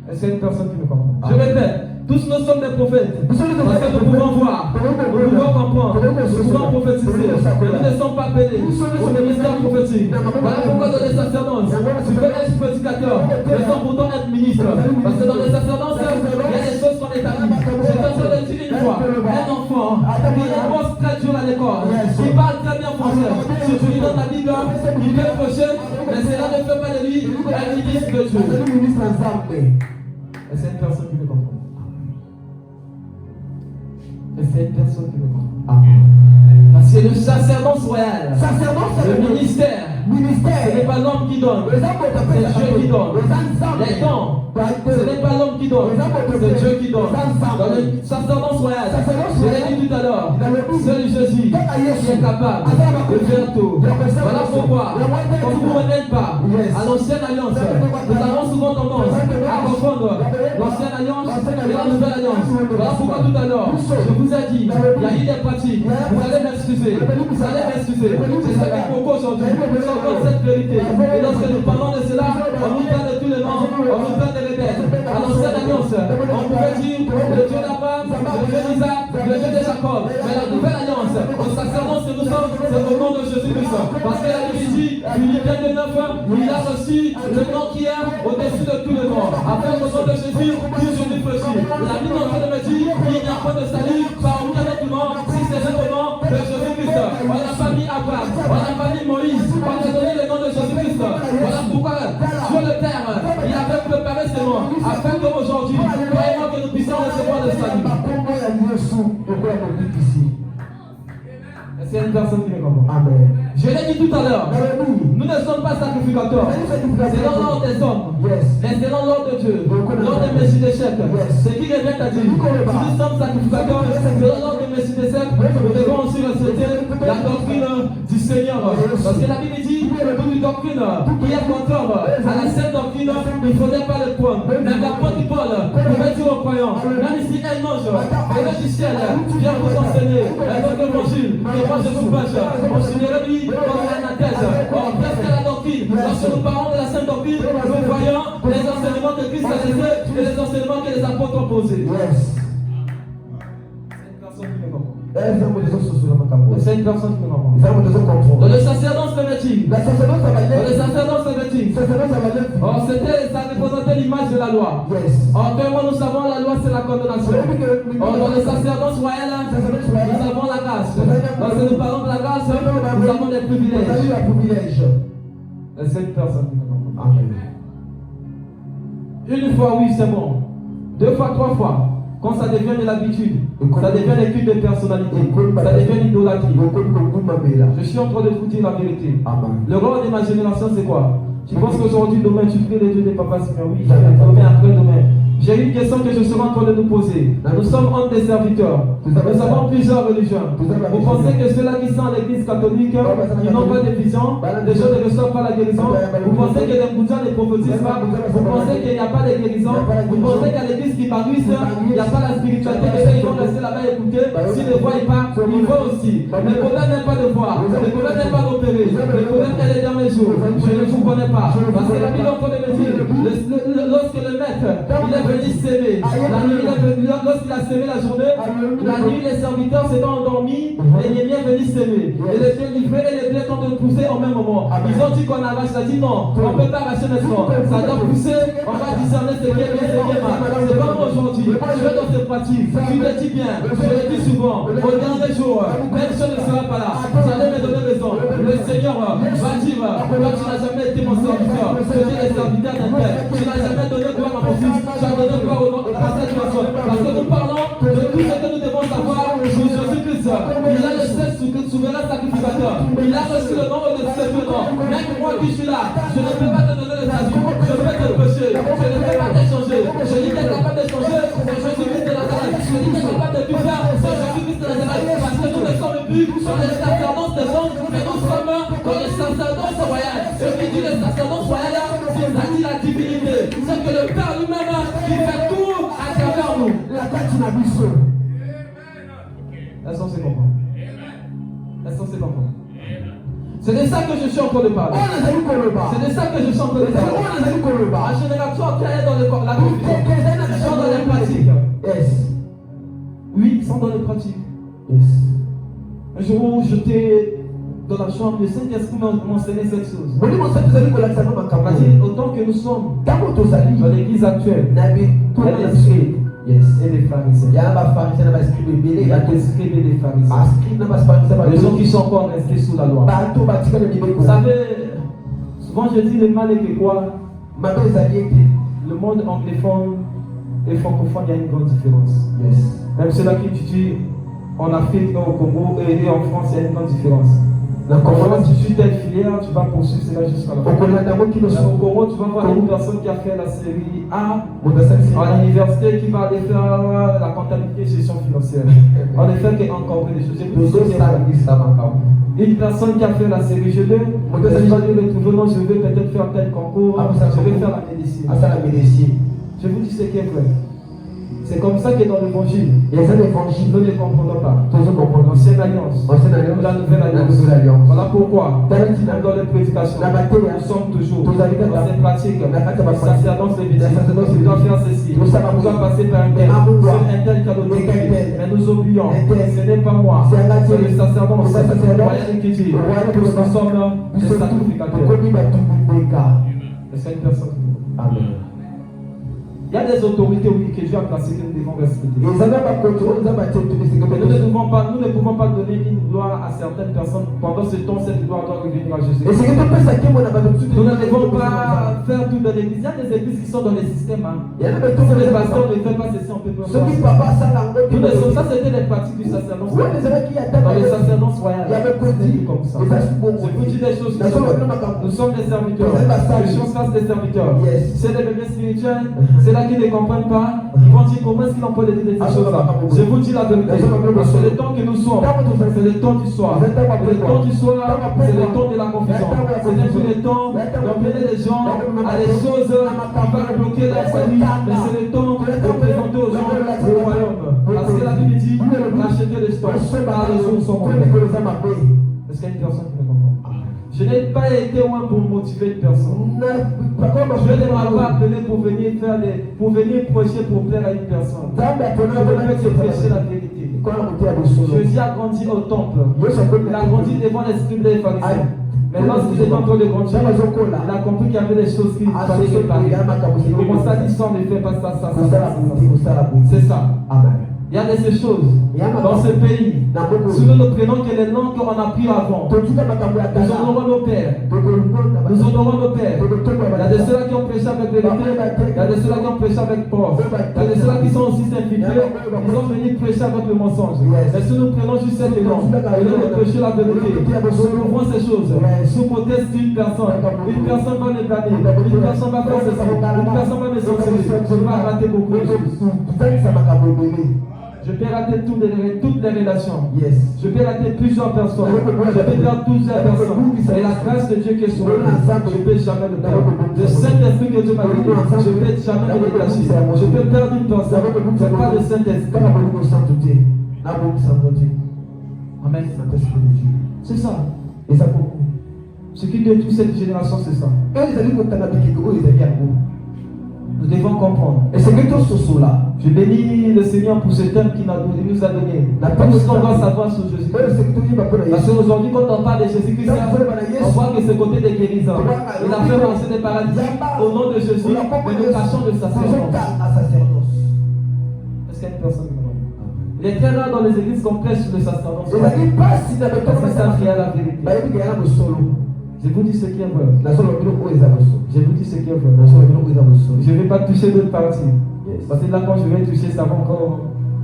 Est-ce qu'il y a une personne qui me comprend? Je répète, tous nous sommes des prophètes. Parce que nous pouvons voir, nous pouvons comprendre, nous pouvons prophétiser. Mais nous ne sommes pas appelés au ministère prophétique. Voilà pourquoi dans les sacerdoces, tu peux être prédicateur, mais sans pourtant être ministre. Parce que dans les sacerdoces, il y a des choses qu'on établit. J'étais en train de dire une fois, un enfant qui pense très dur à l'école, qui parle très bien français, si tu lui donnes la Bible, il peut prêcher, mais cela ne fait pas de lui un ministre de Dieu. Et c'est une personne qui me comprend. Et c'est une personne qui me comprend. Parce que le sacerdoce royal, le ministère, ce n'est pas l'homme qui donne, c'est Dieu qui donne. Les dons, ce n'est pas l'homme qui donne, c'est Dieu qui donne. Dans le sacerdoce royal, je l'ai dit tout à l'heure, seul Jésus qui est capable de faire tout. Voilà pourquoi, quand vous ne n'êtes pas à l'ancienne alliance, nous avons souvent tendance à confondre l'ancienne alliance et la nouvelle alliance. Voilà pourquoi tout à l'heure, je vous ai dit, il y a eu des pratiques, vous allez m'excuser, vous allez m'excuser. C'est ça qui pourquoi aujourd'hui, nous avons cette vérité. Et lorsque nous parlons de cela, on nous parle de tous les noms, on nous parle de rebelles. À l'ancienne alliance, on pouvait dire le Dieu d'Abraham, le Dieu d'Isaac, le Dieu de Jacob. Mais la nouvelle alliance, au sacerdoce que nous sommes, c'est au nom de Jésus-Christ. Parce que la Bible dit, Philippiens 2:9, il a reçu le nom qui est au-dessus de tous les noms. Afin qu'au nom de Jésus, tout Jésus fléchit. La Bible est en train de me dire, il n'y a pas de salut par aucun autre nom, si c'est le nom de Jésus-Christ. On n'a pas mis Abraham, on n'a pas mis Moïse, on a donné le nom de Jésus-Christ. Voilà pourquoi Dieu le Père, il avait préparé ce nom, afin qu'aujourd'hui, vraiment que nous puissions recevoir le salut. C'est une personne qui me comprend. Amen. Je l'ai dit tout à l'heure, nous ne sommes pas sacrificateurs. C'est dans l'ordre des hommes, mais c'est dans l'ordre de Dieu, l'ordre de Melchizedek. Ce qui revient à dire, si nous sommes sacrificateurs, c'est dans l'ordre de Melchizedek, nous devons aussi respecter la doctrine du Seigneur. Parce que la Bible dit, toute doctrine qui est contraire à la sainte doctrine, il ne faudrait pas le prendre. Même l'apôtre Paul pouvait dire aux croyants, même si un ange venait du ciel, vient vous enseigner un autre évangile, que moi je vous prêche, on signerait lui comme un athèse. Or, presque la doctrine, lorsque nous parlons de la sainte doctrine, nous voyons les enseignements que Christ a laissés et les enseignements que les apôtres ont posés. C'est une personne qui me comprend. Dans le sacerdoce lévitique, or ça représentait l'image de la loi. Or, comme nous savons, la loi c'est la condamnation. Or, dans le sacerdoce royal, nous avons la grâce. Lorsque nous parlons de la grâce, nous avons des privilèges. C'est une personne qui me comprend. Une fois, oui, c'est bon. 2 fois, 3 fois. Quand ça devient de l'habitude, ça devient des cultes de personnalité, ça devient l'idolâtrie. Je suis en train de vous dire la vérité. Le rôle de ma génération, c'est quoi? Tu penses qu'aujourd'hui, demain, tu pries les dieux des papas, mais oui, demain, après demain. J'ai une question que je serai en train de nous poser. Nous sommes entre des serviteurs. Nous avons plusieurs religions. Vous pensez que ceux-là qui sont à l'église catholique, ils n'ont pas de vision, les gens ne reçoivent pas la guérison? Vous pensez que les bouddhas ne prophétisent pas? Vous pensez qu'il n'y a pas de guérison? Vous pensez qu'à l'église qui paruse, il n'y a pas la spiritualité, que ils vont rester là-bas et écouter? S'ils ne voient pas, ils voient aussi. Le problème n'est pas de voir, le problème n'est pas d'opérer, le problème est les derniers jours. Je ne vous connais pas. Parce que la Bible en train de me dire, lorsque le maître, il est venu s'aimer, la nuit, lorsqu'il a sémé la journée, la nuit, les serviteurs s'étaient endormis, l'ennemi est venu s'aimer. Et les livrés et les blés ont poussé au même moment. Ils ont dit qu'on arrache, ça dit non, on ne peut pas arracher maintenant. Ça doit pousser, on va discerner ce qui est bien, ce qui est mal. C'est pas aujourd'hui, je vais dans ces pratiques, tu le dis bien, je le dis souvent, au dernier jour, même si je ne serai pas là, vous allez me donner raison. Le Seigneur va dire, toi tu n'as jamais été mon serviteur, je dis les serviteurs d'un tel, tu n'as jamais donné gloire à mon fils, tu as donné gloire à cette personne. Parce que nous parlons de tout ce que nous devons savoir sur Jésus-Christ. Il a le seul souverain sacrificateur. Il a reçu le nom de ce nom. Même moi qui suis là, je ne peux pas te donner les avis. Je peux te pécher. Je ne peux pas t'échanger. Je dis que tu es capable d'échanger. C'est Jésus-Christ de Nazareth. Je dis que tu es capable de tout faire. C'est Jésus-Christ de Nazareth. Parce que nous ne sommes plus sur les sacerdoces des hommes, mais nous sommes dans les sacerdoces royales. Ce qui dit les sacerdoces royales, c'est la divinité. C'est que le Père lui-même qui fait tout à travers nous. La tête n'a plus sûr. Est-ce qu'on se comprend? Est-ce qu'on se comprend? C'est de ça que je suis en train de parler. C'est de ça que je suis en train de parler. En général, tu es dans la confusion. Ils sont dans les pratiques. Yes. Oui, ils sont dans les pratiques. Yes. Un jour où j'étais dans la chambre, le Saint-Esprit m'a enseigné cette chose. On m'a dit, autant que nous sommes dans l'église actuelle, il y a des scribes. Yes. Et des pharisiens. Il y a des scribes et des pharisiens. Les gens qui sont encore restés sous la loi. Vous savez, souvent je dis le mal est que quoi? Le monde anglophone et francophone, il y a une grande différence. Yes. Même ceux-là qui étudient en Afrique et au Congo et en France, il y a une grande différence. En France, tu suis telle filière, tu vas poursuivre cela jusqu'à la fin. Au Congo, tu vas voir une personne qui a fait la série A à l'université qui va aller faire la comptabilité et gestion financière. En effet, qui a encore des choses. Une personne qui a fait la série G2, je vais le trouver, non, je vais peut-être faire tel concours, je vais faire la médecine. Je vous dis ce qui est vrai. C'est comme ça que dans l'évangile, nous ne comprenons pas. L'ancienne alliance, la nouvelle alliance. Voilà pourquoi, même dans les prédications, nous sommes toujours dans ces pratiques. Les sacerdoces lévitiques, tu dois faire ceci, tu dois passer par un tel, c'est un tel qui a donné. Mais nous oublions, ce n'est pas moi, c'est le sacerdoce, c'est le royal qui dit, nous sommes des sacrificateurs. Est-ce qu'il y a une personne qui dit Amen. Il y a des autorités oui, que Dieu a placées que nous devons respecter. Nous ne pouvons pas donner une gloire à certaines personnes. Pendant ce temps, cette gloire doit revenir à Jésus. Nous ne devons pas faire tout dans l'église. Il y a des églises qui sont dans les systèmes. Si les pasteurs ne font pas ceci, on peut pas faire ça. C'était les pratiques du sacerdoce. Dans les sacerdoces royales, c'était comme ça. Je vous dis des choses qui sont vraies. Nous sommes des serviteurs. Les choses fassent des serviteurs. C'est des bébés spirituels. C'est là qui ne comprennent pas, ils vont dire comment est-ce qu'ils ont pas dire ces choses-là. Je vous dis la vérité, c'est le temps que nous sommes, c'est le temps du soir. Le temps du soir, c'est le temps de la confusion. Ce n'est plus le temps d'emmener les gens à des choses qui vont bloquer leur famille, mais c'est le temps de présenter aux gens le royaume. Parce que la Bible dit, rachetez les stocks, car les jours sont mauvais. Est-ce qu'il y a une personne qui me comprend? Je n'ai pas été loin pour motiver une personne. Je ne m'ai pas appelé pour venir prêcher pour plaire à une personne. Je veux te prêcher la vérité. Jésus a grandi au temple. Il a grandi devant les scribes et les pharisiens. Mais lorsqu'il est en train de grandir, il a compris qu'il y avait des choses qu'il fallait réparer. Il commence à dire ça, ne fais pas ça. C'est ça. Amen. Il Il y a de ces choses dans ce pays. Si nous ne prenons que les noms qu'on a pris avant, nous honorons nos pères. Nous honorons nos pères. Il y a de ceux-là qui ont prêché avec vérité. Il y a de ceux-là qui ont prêché avec force. Il y a de ceux-là qui sont aussi infiltrés. Ils ont venu prêcher avec le mensonge. Mais si nous prenons juste cette nom, et nous prêchons la vérité, nous ouvrons ces choses. Nous protestons une personne. Une personne va me planer. Une personne va faire ceci. Une personne va me sorcellerie. Je vais rater beaucoup de choses. Je peux rater toutes les relations. Yes. Je peux rater plusieurs personnes. Je peux perdre plusieurs personnes. Et la grâce de Dieu qui est sur moi, je ne peux jamais le perdre. Le Saint-Esprit que Dieu m'a donné, je ne peux jamais le détacher. Je peux perdre une personne. Ce n'est pas le Saint-Esprit. Amen. C'est ça. Et ça beaucoup. Ce qui détruit cette génération, c'est ça. Nous devons comprendre. Et c'est que tout ce là. Je bénis le Seigneur pour ce thème qu'il nous a donné. Tout ce qu'on doit savoir sur Jésus-Christ. Parce qu'aujourd'hui, quand on parle de Jésus-Christ, on voit que c'est côté des guérisons. Il a fait lancer des paradis au nom de Jésus, mais nous cachons le sacerdoce. Est-ce qu'il y a une personne qui me demande? Il est très rare dans les églises qu'on prêche sur le sacerdoce. Parce que ça vient à la vérité. Je vous dis ce qui est vrai. Je vous dis ce qui est vrai. Je ne vais pas toucher d'autres parties. Parce que là, quand je vais toucher, ça va encore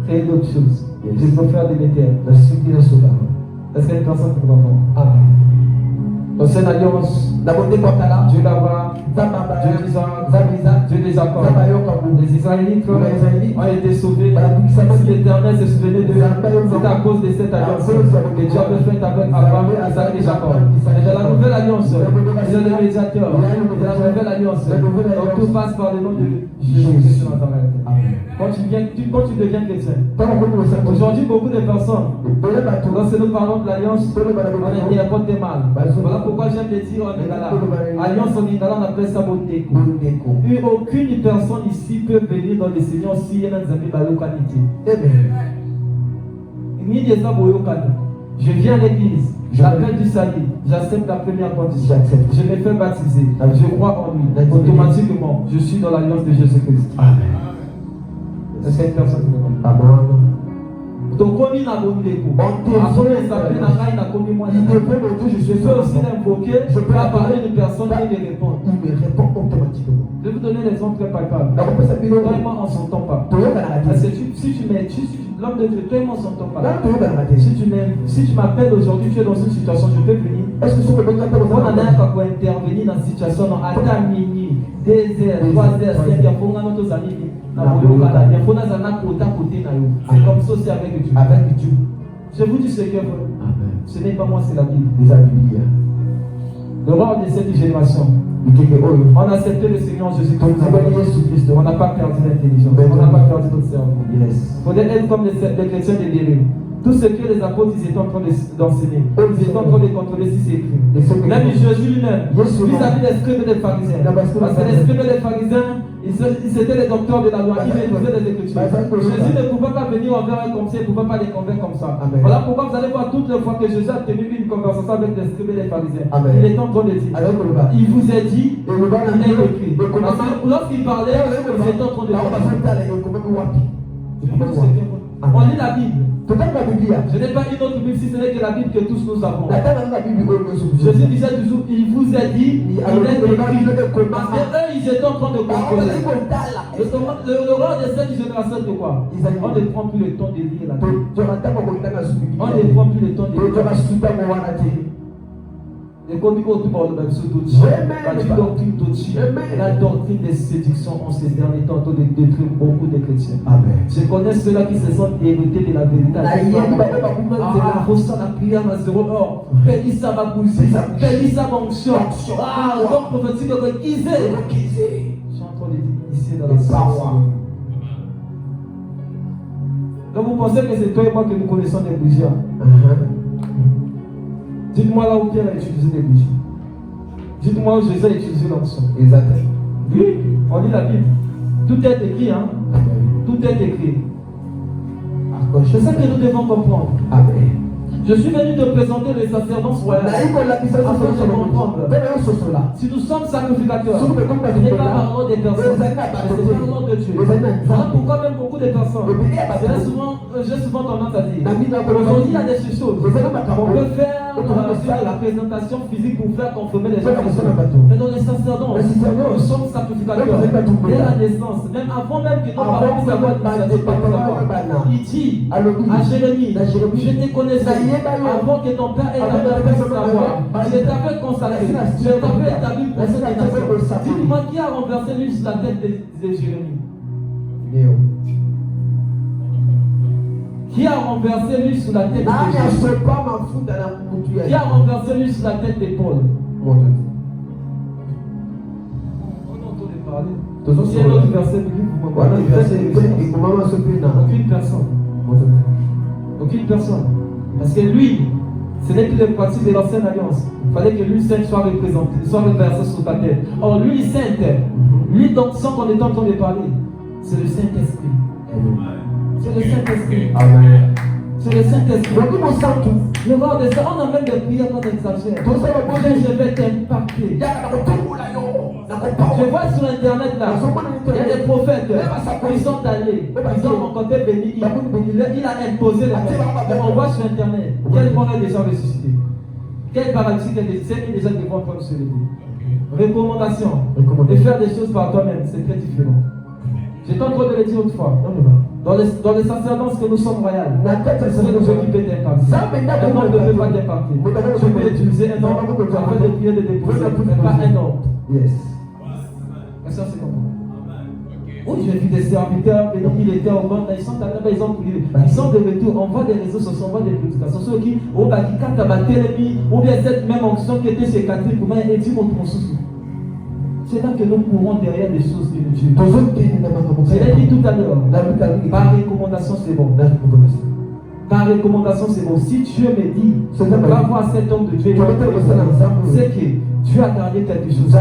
créer d'autres choses. Je peux faire des métères. Est-ce qu'il y a une personne qui me comprend? L'ancienne alliance, Dieu là-bas, Dieu d'Isaac, Dieu des accords. Les Israélites ont été sauvés. Si l'Éternel se souvenait d'eux, c'est à cause de cette alliance que Dieu avait faite avec Abraham, Isaac et Jacob. Et dans la nouvelle alliance, il y a le médiateur. De la nouvelle alliance, donc tout passe par le nom de Jésus-Christ sur Nazareth. Quand tu deviens chrétien, aujourd'hui beaucoup de personnes, lorsque nous parlons de l'alliance, on interprète mal. Voilà pourquoi j'aime le dire en Lingala. Alliance en Lingala, on appelle ça Bondeko. Aucune personne ici peut venir dans le Seigneur si il y a un ami Bayokanité. Ni des Aboyokani. Je viens à l'église, j'appelle du salut, j'accepte la première condition. Je me fais baptiser, je crois en lui. Automatiquement, je suis dans l'alliance de Jésus-Christ. Amen. Est-ce qu'il y a une personne qui me demande? Amen. Donc, comme il a donné les coups, après il s'appelle Naraï, il a commis moi. Je peux aussi l'invoquer, je peux parler d'une personne qui me répond. Il me répond automatiquement. Je vais vous donner l'exemple très palpable. Toi et moi, on ne s'entend pas. Parce que si tu mets, l'homme de Dieu, toi et moi, on ne s'entend pas. Si tu m'appelles aujourd'hui, tu es dans une situation, je peux venir. Est-ce que on a un pour intervenir dans une situation, à ta minuit, 2 heures, 3 heures, 5 heures, il faut que nos amis. C'est comme ça aussi avec Dieu. Avec Dieu. Je vous dis ce que ce n'est pas moi, c'est la Bible. Le roi de cette génération, on a accepté le Seigneur Jésus-Christ. On n'a pas perdu l'intelligence. On n'a pas perdu notre cerveau. Il faudrait être comme les chrétiens de l'Église. Tout ce que les apôtres étaient en train d'enseigner, ils étaient en train de contrôler si c'est écrit. Même Jésus lui-même, vis-à-vis des scribes et des pharisiens. Parce que les scribes et les pharisiens, ils étaient les docteurs de la loi, ils maîtrisaient les Écritures. Jésus ne pouvait pas venir envers eux comme ça, il ne pouvait pas les convaincre comme ça. Voilà pourquoi vous allez voir toutes les fois que Jésus a tenu une conversation avec les scribes et les pharisiens. Il est en train de dire, il vous a dit, il est écrit. Parce que lorsqu'il parlait, ils étaient en train de dire. On lit la Bible. Je n'ai pas une autre Bible si ce n'est que la Bible que tous nous avons. Jésus disait toujours, il vous a dit, il est écrit. Parce qu'eux, ils étaient en train de contrôler. Le roi de cette génération, de quoi? On ne prend plus le temps de lire la Bible. On ne prend plus le temps de lire la Bible. La doctrine des séductions en ces derniers temps de détruire beaucoup de chrétiens. Amen. Je connais ceux-là qui se sont déroutés de la vérité. Ah, faut ça la prière à 0 heure. Pélissa va pousser. Pélissa va onction. Ah, donc prophétique requisé. Je suis en train de dire ici dans la salle. Donc vous pensez que c'est toi et moi que nous connaissons des bougies. Dites-moi là où Pierre a utilisé des bougies. Dites-moi où Jésus a utilisé l'onction. Exactement. Oui, on lit la Bible. Tout est écrit, hein. Tout est écrit. C'est ça que nous devons comprendre. Amen. Je suis venu te présenter les sacerdoces royales afin de comprendre. Si nous sommes sacrificateurs, ce n'est pas par ordre des personnes. Mais c'est pas l'ordre de Dieu. Voilà pourquoi même beaucoup de personnes, j'ai souvent tendance à dire, aujourd'hui il y a des choses, on peut faire la présentation physique pour faire conformer les gens. Mais dans les sacerdoces, nous sommes sacrificateurs. Dès la naissance, même avant même que nos parents puissent avoir il dit à Jérémie, je te connaissais avant que ton père et ta mère puissent savoir. Je t'avais consacré, je t'avais établi pour cette nation. Dites-moi qui a renversé lui sur la tête de Jérémie? Qui a renversé lui sur la tête de Jérémie? Qui a renversé lui sur la tête de Paul? On entend parler. Il y a un autre verset biblique, aucune personne. Aucune personne. Parce que lui, ce n'est plus le pratique de l'ancienne alliance. Il fallait que l'huile sainte soit représentée, soit reversée sur ta tête. Or, l'huile sainte, l'huile d'onction qu'on est en train de parler, c'est le Saint-Esprit. C'est le Saint-Esprit. Amen. C'est le Saint-Esprit. tout. Le roi de ça, on a même des prières qu'on exagère. Je vais t'impacter. Je vois sur internet là, il y a des prophètes, ils sont allés, ils ont rencontré Béni, il a imposé les mains. On voit sur internet, quel mort est déjà ressuscité, quel paralytique est décédé et déjà devant toi se lever. Recommandation, de faire des choses par toi-même, c'est très différent. J'étais en train de le dire autrefois. Dans les sacerdoces que nous sommes royales, c'est nous occuper d'impacter. Un homme ne peut pas t'impacter. Je peux utiliser un homme afin de prier de déposer, mais pas un homme. Yes. Ça, c'est comment? Oui, j'ai vu des serviteurs, il était au monde, ils sont allés, ils sont de retour, on voit des réseaux sociaux, on voit des prédications, ceux qui ont quand ma télé, ou bien cette même onction qui était chez Catherine pour moi, et dit mon sous. C'est là que nous courons derrière des choses de Dieu. Je l'ai dit tout à l'heure, par recommandation c'est bon. Par recommandation c'est bon. Si Dieu me dit, va voir cet homme de Dieu, c'est que Dieu a gardé quelque chose.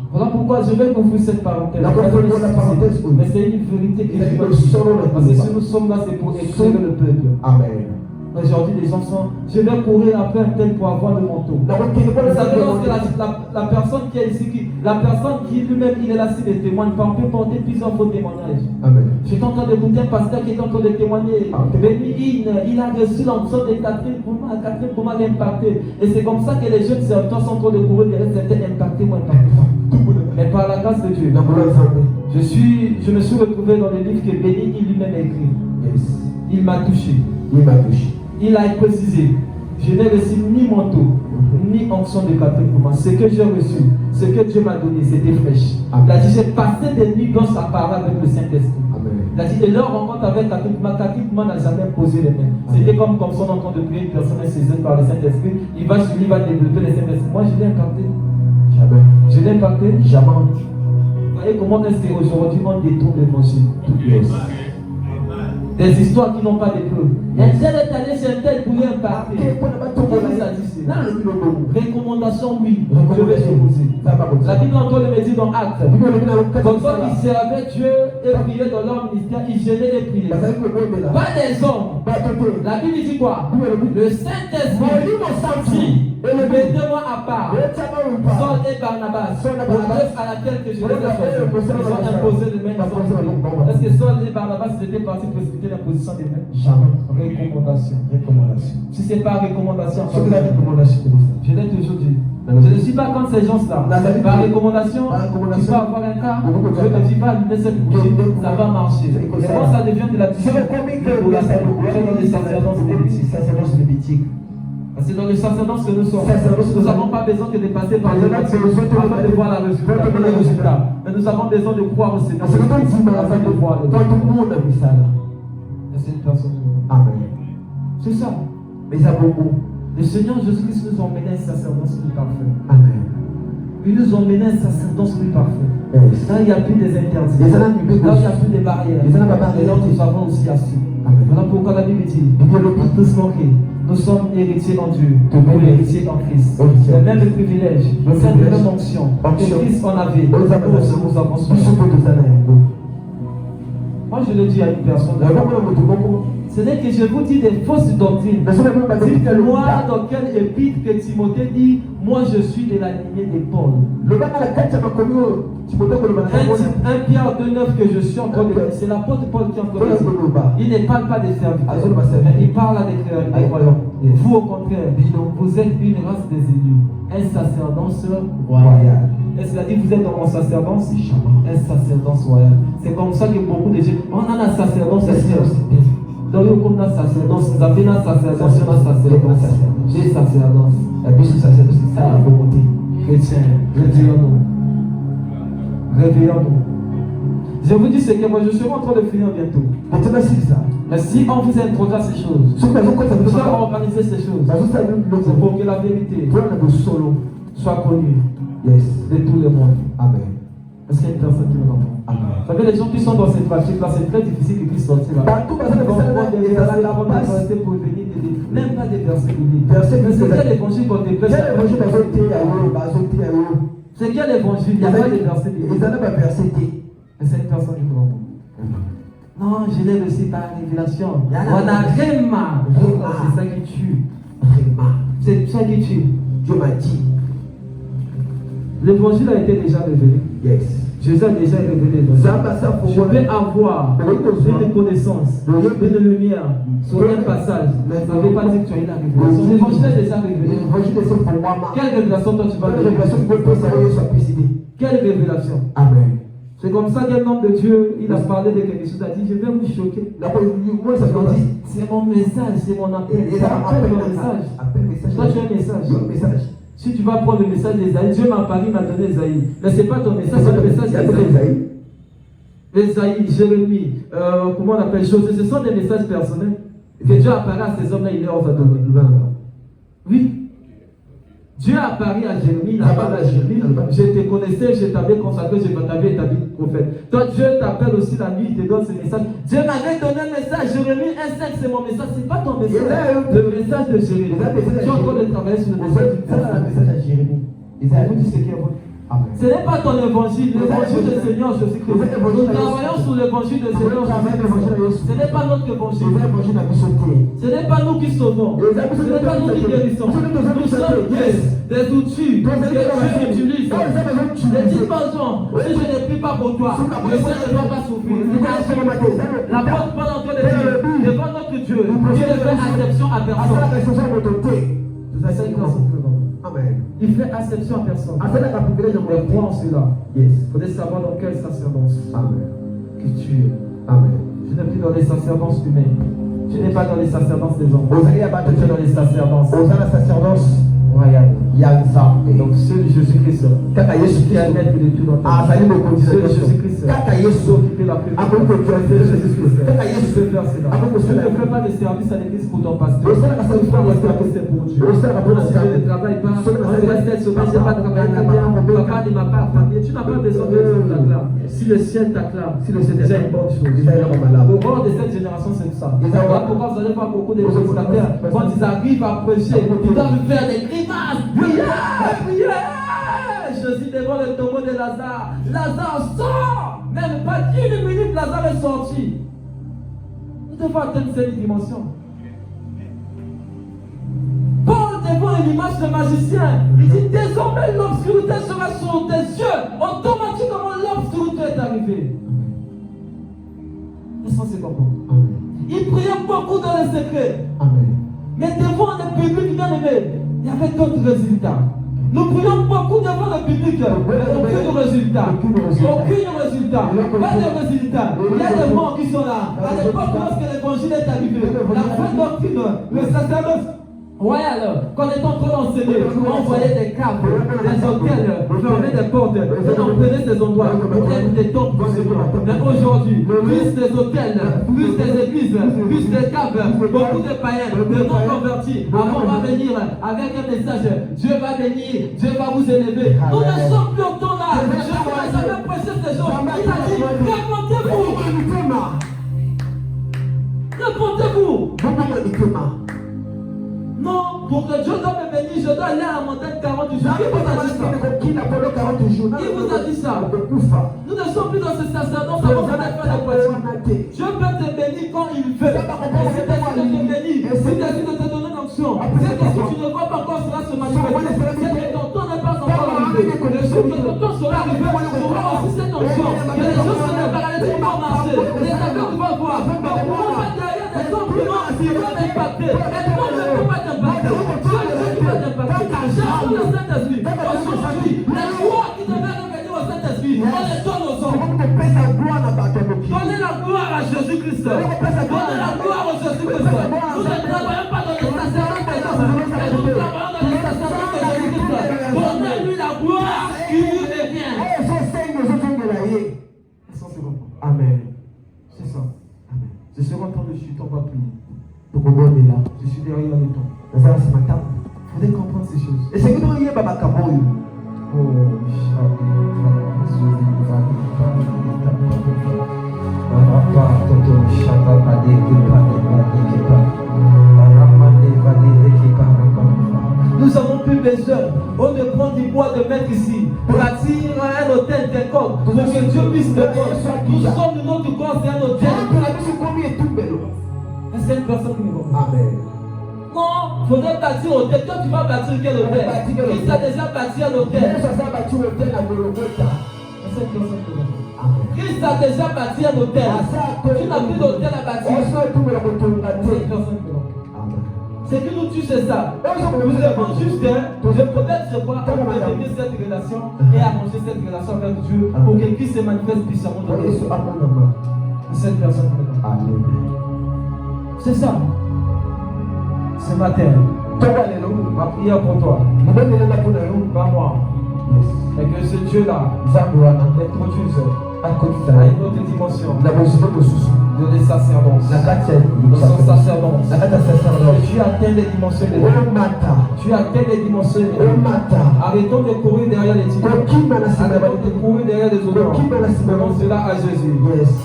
Voilà pourquoi je vais conclure cette parenthèse. Mais c'est une vérité que je dois dire. Parce que si nous sommes là, c'est pour éclairer le peuple. Amen. Aujourd'hui, les gens sont, je vais courir après un tel pour avoir le manteau. Vous savez, lorsque la personne qui est ici, la personne qui lui-même, il est là, s'il ne témoigne pas, on peut porter plusieurs faux témoignages. Amen. J'étais en train d'écouter un pasteur qui est en train de témoigner. Béni, il a reçu l'onction de Catherine pour m'a impacté. Et c'est comme ça que les jeunes serviteurs sont en train de courir derrière certains impactés ou impactés. Mais par la grâce de Dieu, je me suis retrouvé dans le livre que Béni lui-même a écrit. Yes. Il m'a touché. Il a précisé, je n'ai reçu ni manteau, ni onction de Catherine pour moi. Ce que j'ai reçu, ce que Dieu m'a donné, c'était fraîche. Il a dit, j'ai passé des nuits dans sa parole avec le Saint-Esprit. Il a dit, et leur rencontre avec Catherine pour moi n'a jamais posé les mains. C'était comme son en train de prier, une personne est saisie par le Saint-Esprit, il va développer le Saint-Esprit. Moi, je l'ai impacté. Jamais. Je l'ai impacté. Jamais. Vous voyez comment est-ce qu'aujourd'hui on détourne l'évangile? Yes. Des histoires qui n'ont pas de preuves. Un tel est allé chez un tel pour lui impacter. Qu'est-ce ça dit? Recommandation, oui. Je vais supposer. La Bible entend le dire dans Actes. Comme ça, ils servaient Dieu et priaient dans leur ministère, ils gênaient et priaient. Pas des hommes. La Bible dit quoi? Le Saint-Esprit dit, mettez-moi à part Saul et Barnabas pour l'œuvre à laquelle que je les ai choisis. Ils ont imposé les mains. Est-ce que Saul et Barnabas étaient partis précipiter l'imposition des mains? Jamais. Recommandation. Si ce n'est pas recommandation, je l'ai toujours dit. Je ne suis pas contre ces gens-là. Par recommandation, tu vas avoir un cas. Je ne dis pas, mais ça va marcher. Et quand ça devient de la dans les sacerdoces lévitiques. C'est dans le sacerdoce que nous sommes. Nous n'avons pas besoin que de passer par les afin de voir le résultat. Mais nous avons besoin de croire au Seigneur afin de voir le résultat. C'est une personne. Amen. C'est ça. Mais ça beaucoup. Le Seigneur Jésus-Christ nous a emmené un sacerdoce plus parfait. Amen. Il nous a emmené un sacerdoce plus parfait. Yes. Là, il n'y a plus des interdits. Là, il n'y a plus des barrières. Et là, nous avons aussi assis. Voilà pourquoi la Bible dit, tous manqués, nous sommes héritiers en Dieu, nous héritiers en Christ. Le même privilège, cette même onction que Christ en avait, nous avons. Moi je le dis à une personne, Ce n'est que je vous dis des fausses doctrines. Dites-moi dans quel épître que Timothée dit, moi je suis de la lignée de Paul. 1 Pierre 2,9 que je suis encore de dire, c'est l'apôtre Paul qui encore dit. Il ne parle pas des serviteurs, mais il parle à des croyants. Vous au contraire, vous êtes une race des élus, un sacerdoce royal. Est-ce qu'il a dit vous êtes dans mon sacerdoce? Un sacerdoce royal. C'est comme ça que beaucoup de gens, on a un sacerdoce dans le groupe d'un sacerdoce, vous avez un sacerdoce, des sacerdoces. La Bible sacerdoce, c'est ça la volonté. Chrétiens, réveillons-nous. Réveillons-nous. Je vous dis ce que moi je serai en train de finir bientôt. Mais si on vous introduira ces choses, vous allez organiser ces choses, c'est pour que la vérité soit connue de tout le monde. Amen. Est-ce qu'il y a une personne qui me entend? Vous savez, les gens qui sont dans cette pratique-là, c'est très difficile qu'ils puissent sortir là. Pour venir même pas des versets bibliques. C'est quel évangile qu'on te prêche? C'est quel évangile? Il n'y a pas de versets bibliques. Et c'est une personne qui me entend. Non, je l'ai reçu par révélation. On a réma. C'est ça qui tue. C'est ça qui tue. Dieu m'a dit. L'évangile a été déjà révélé. Jésus a déjà révélé. Je vais avoir une connaissance, une lumière sur un passage. Ça ne veut pas dire que tu as eu la révélation. L'évangile est déjà révélé. Quelle révélation toi tu vas révéler? Quelle révélation? Amen. C'est comme ça qu'un homme de Dieu, il a parlé de quelque chose, il a dit, je vais vous choquer. C'est mon message, c'est mon appel. C'est mon message. Toi tu as un message. Si tu vas prendre le message d'Ésaïe, Dieu m'a parlé, il m'a donné Ésaïe. Mais ce n'est pas ton message, c'est le message d'Ésaïe. Ésaïe, Jérémie, comment on appelle José, ce sont des messages personnels. Que Dieu apparaît à ces hommes-là, il leur a donné. Oui. Dieu a apparu à Jérémie, il a parlé à Jérémie. Je te connaissais, je t'avais consacré, je t'avais établi prophète. Toi, Dieu t'appelle aussi la nuit, il te donne ce message. Dieu m'avait donné un message, Jérémie 1,5, c'est mon message, c'est pas ton message. Le message de Jérémie. Tu es encore de travailler sur le message à Jérémie. Et ça vous dit ce qui est bon. Ce n'est pas ton évangile, l'évangile du Seigneur Jésus-Christ. Nous travaillons sur l'évangile du Seigneur Jésus-Christ. Ce n'est pas notre évangile. Ce n'est pas nous qui sauvons. Ce n'est pas nous qui guérissons. Nous sommes des outils que Dieu utilise. Ne dis pas non, si je ne prie pas pour toi, le Seigneur ne doit pas souffrir. La porte pas dans de dire devant notre Dieu, Dieu ne fait acception à personne. Amen. Il fait acception à personne. Mais crois en cela. Il faudrait savoir dans quel sacerdoce que tu es. Amen. Tu n'es plus dans les sacerdoces humaines. Tu n'es pas dans les sacerdoces des hommes. Tu es dans les sacerdoces royales. Donc ceux de Jésus-Christ qui est maître de tout dans ta vie. Ceux de Jésus-Christ qui occupent la prière. Ceux de Jésus-Christ. Tu peux faire cela. Tu ne fais pas de service à l'église pour ton pasteur. Tu fais le service c'est pour Dieu. Si je ne travaille pas, on reste être sauvé, je n'ai pas travaillé très bien. Papa ne m'a pas affamé. Tu n'as pas besoin de Dieu t'acclame. Si le ciel t'acclame, c'est déjà une bonne chose. Le rôle de cette génération, c'est ça. Voilà pourquoi vous allez voir beaucoup de prédicateurs, quand ils arrivent à prêcher, ils doivent faire des grimaces. Priez! Jésus devant le tombeau de Lazare. Lazare sort! Même pas une minute, Lazare est sorti. Nous devons atteindre cette dimension. Paul devant l'image de magicien, il dit désormais l'obscurité sera sur tes yeux. Automatiquement l'obscurité est arrivée. Est-ce que c'est comprendre? Il priait beaucoup dans le secret. Mais devant le public bien aimé, il y avait d'autres résultats. Nous prions beaucoup devant le public, mais aucun résultat. Aucun résultat. Pas de résultat. Il y a des morts qui sont là. À l'époque, lorsque l'évangile est arrivé, la vraie doctrine, le sacerdoce royal, quand on est en train d'enseigner, on voyait des caves, des hôtels, fermer des portes, et on prenait ces endroits pour être des temples du Seigneur. Mais aujourd'hui, plus des hôtels, plus des églises, plus des caves, beaucoup de païens, de non-convertis. Avant, on va venir avec un message, Dieu va bénir, Dieu va vous élever. Nous ne sommes plus au temps là. Je n'ai jamais prêché ces gens. Il a dit, répondez-vous. Répondez-vous. Non, pour que Dieu doit me bénir, je dois aller à la montagne 40 jours. Qui vous a dit ça? Nous ne sommes plus dans ce sacerdoce, on va faire des poissons. Dieu peut te bénir quand il veut. Les aveugles vont voir. Donc, on va derrière des hommes qui vont impacter. Et toi, ne peux pas t'impacter. Toi, ne peux pas t'impacter. J'appelle le Saint-Esprit. Aujourd'hui, la gloire qui devait revenir au Saint-Esprit, on les donne aux hommes. Donnez la gloire à Jésus-Christ. Donnez la gloire à Jésus-Christ. Nous ne travaillons pas dans le sacerdoce des hommes, mais nous travaillons dans le sacerdoce de Jésus-Christ. Donnez-lui la gloire qui lui revient. Amen. C'est ça. Amen. Je serai en train de chuter, on va prier. Je suis derrière le temps. Il faudrait comprendre ces choses. Oh, nous avons plus besoin, on ne prend du bois de mettre ici, bâtir un hôtel quelconque, pour que Dieu puisse te voir. Nous sommes de notre corps, c'est un hôtel. Est-ce qu'il y a une personne qui me comprend? Amen. Non, il faudrait bâtir un hôtel. Toi, tu vas bâtir quel hôtel? Qui a déjà bâti un hôtel? Christ a déjà bâti un hôtel. Tu n'as plus d'hôtel à bâtir. C'est que nous tue, c'est ça. Nous devons juste, peut-être je crois, entretenir cette relation et arranger cette relation avec Dieu pour que Christ se manifeste puissamment dans notre vie. Cette personne. C'est ça. Ce matin, ma prière pour toi, pas moi, et que ce Dieu-là introduise à une autre dimension de les sacerdoces, de son sacerdoce. Tu atteins les dimensions de Dieu. Tu atteins les dimensions de Dieu. Arrêtons de courir derrière les titres. Arrêtons de courir derrière les honneurs. Donnons cela à Jésus.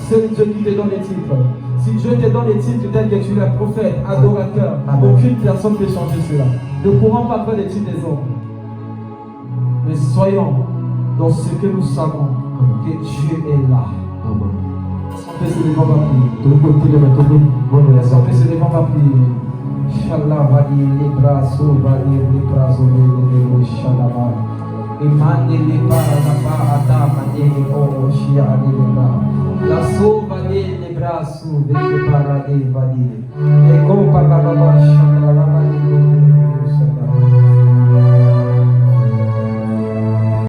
C'est Dieu qui te donne les titres. Si Dieu te donne les titres tels que tu es prophète, adorateur, aucune personne ne peut changer cela. Ne courons pas après les titres des hommes. Mais soyons dans ce que nous savons, que Dieu est là. Est-ce qu'on peut se lever, on va prier. Est-ce qu'on peut se lever, on va prier. Inch'Allah, va dire les bras, va dire les bras, Inch'Allah. Imane les bras, Adama, et oh, Shia, les bras. La sauva les bras, les bras, va dire. Et go, Baba, Inch'Allah, va dire.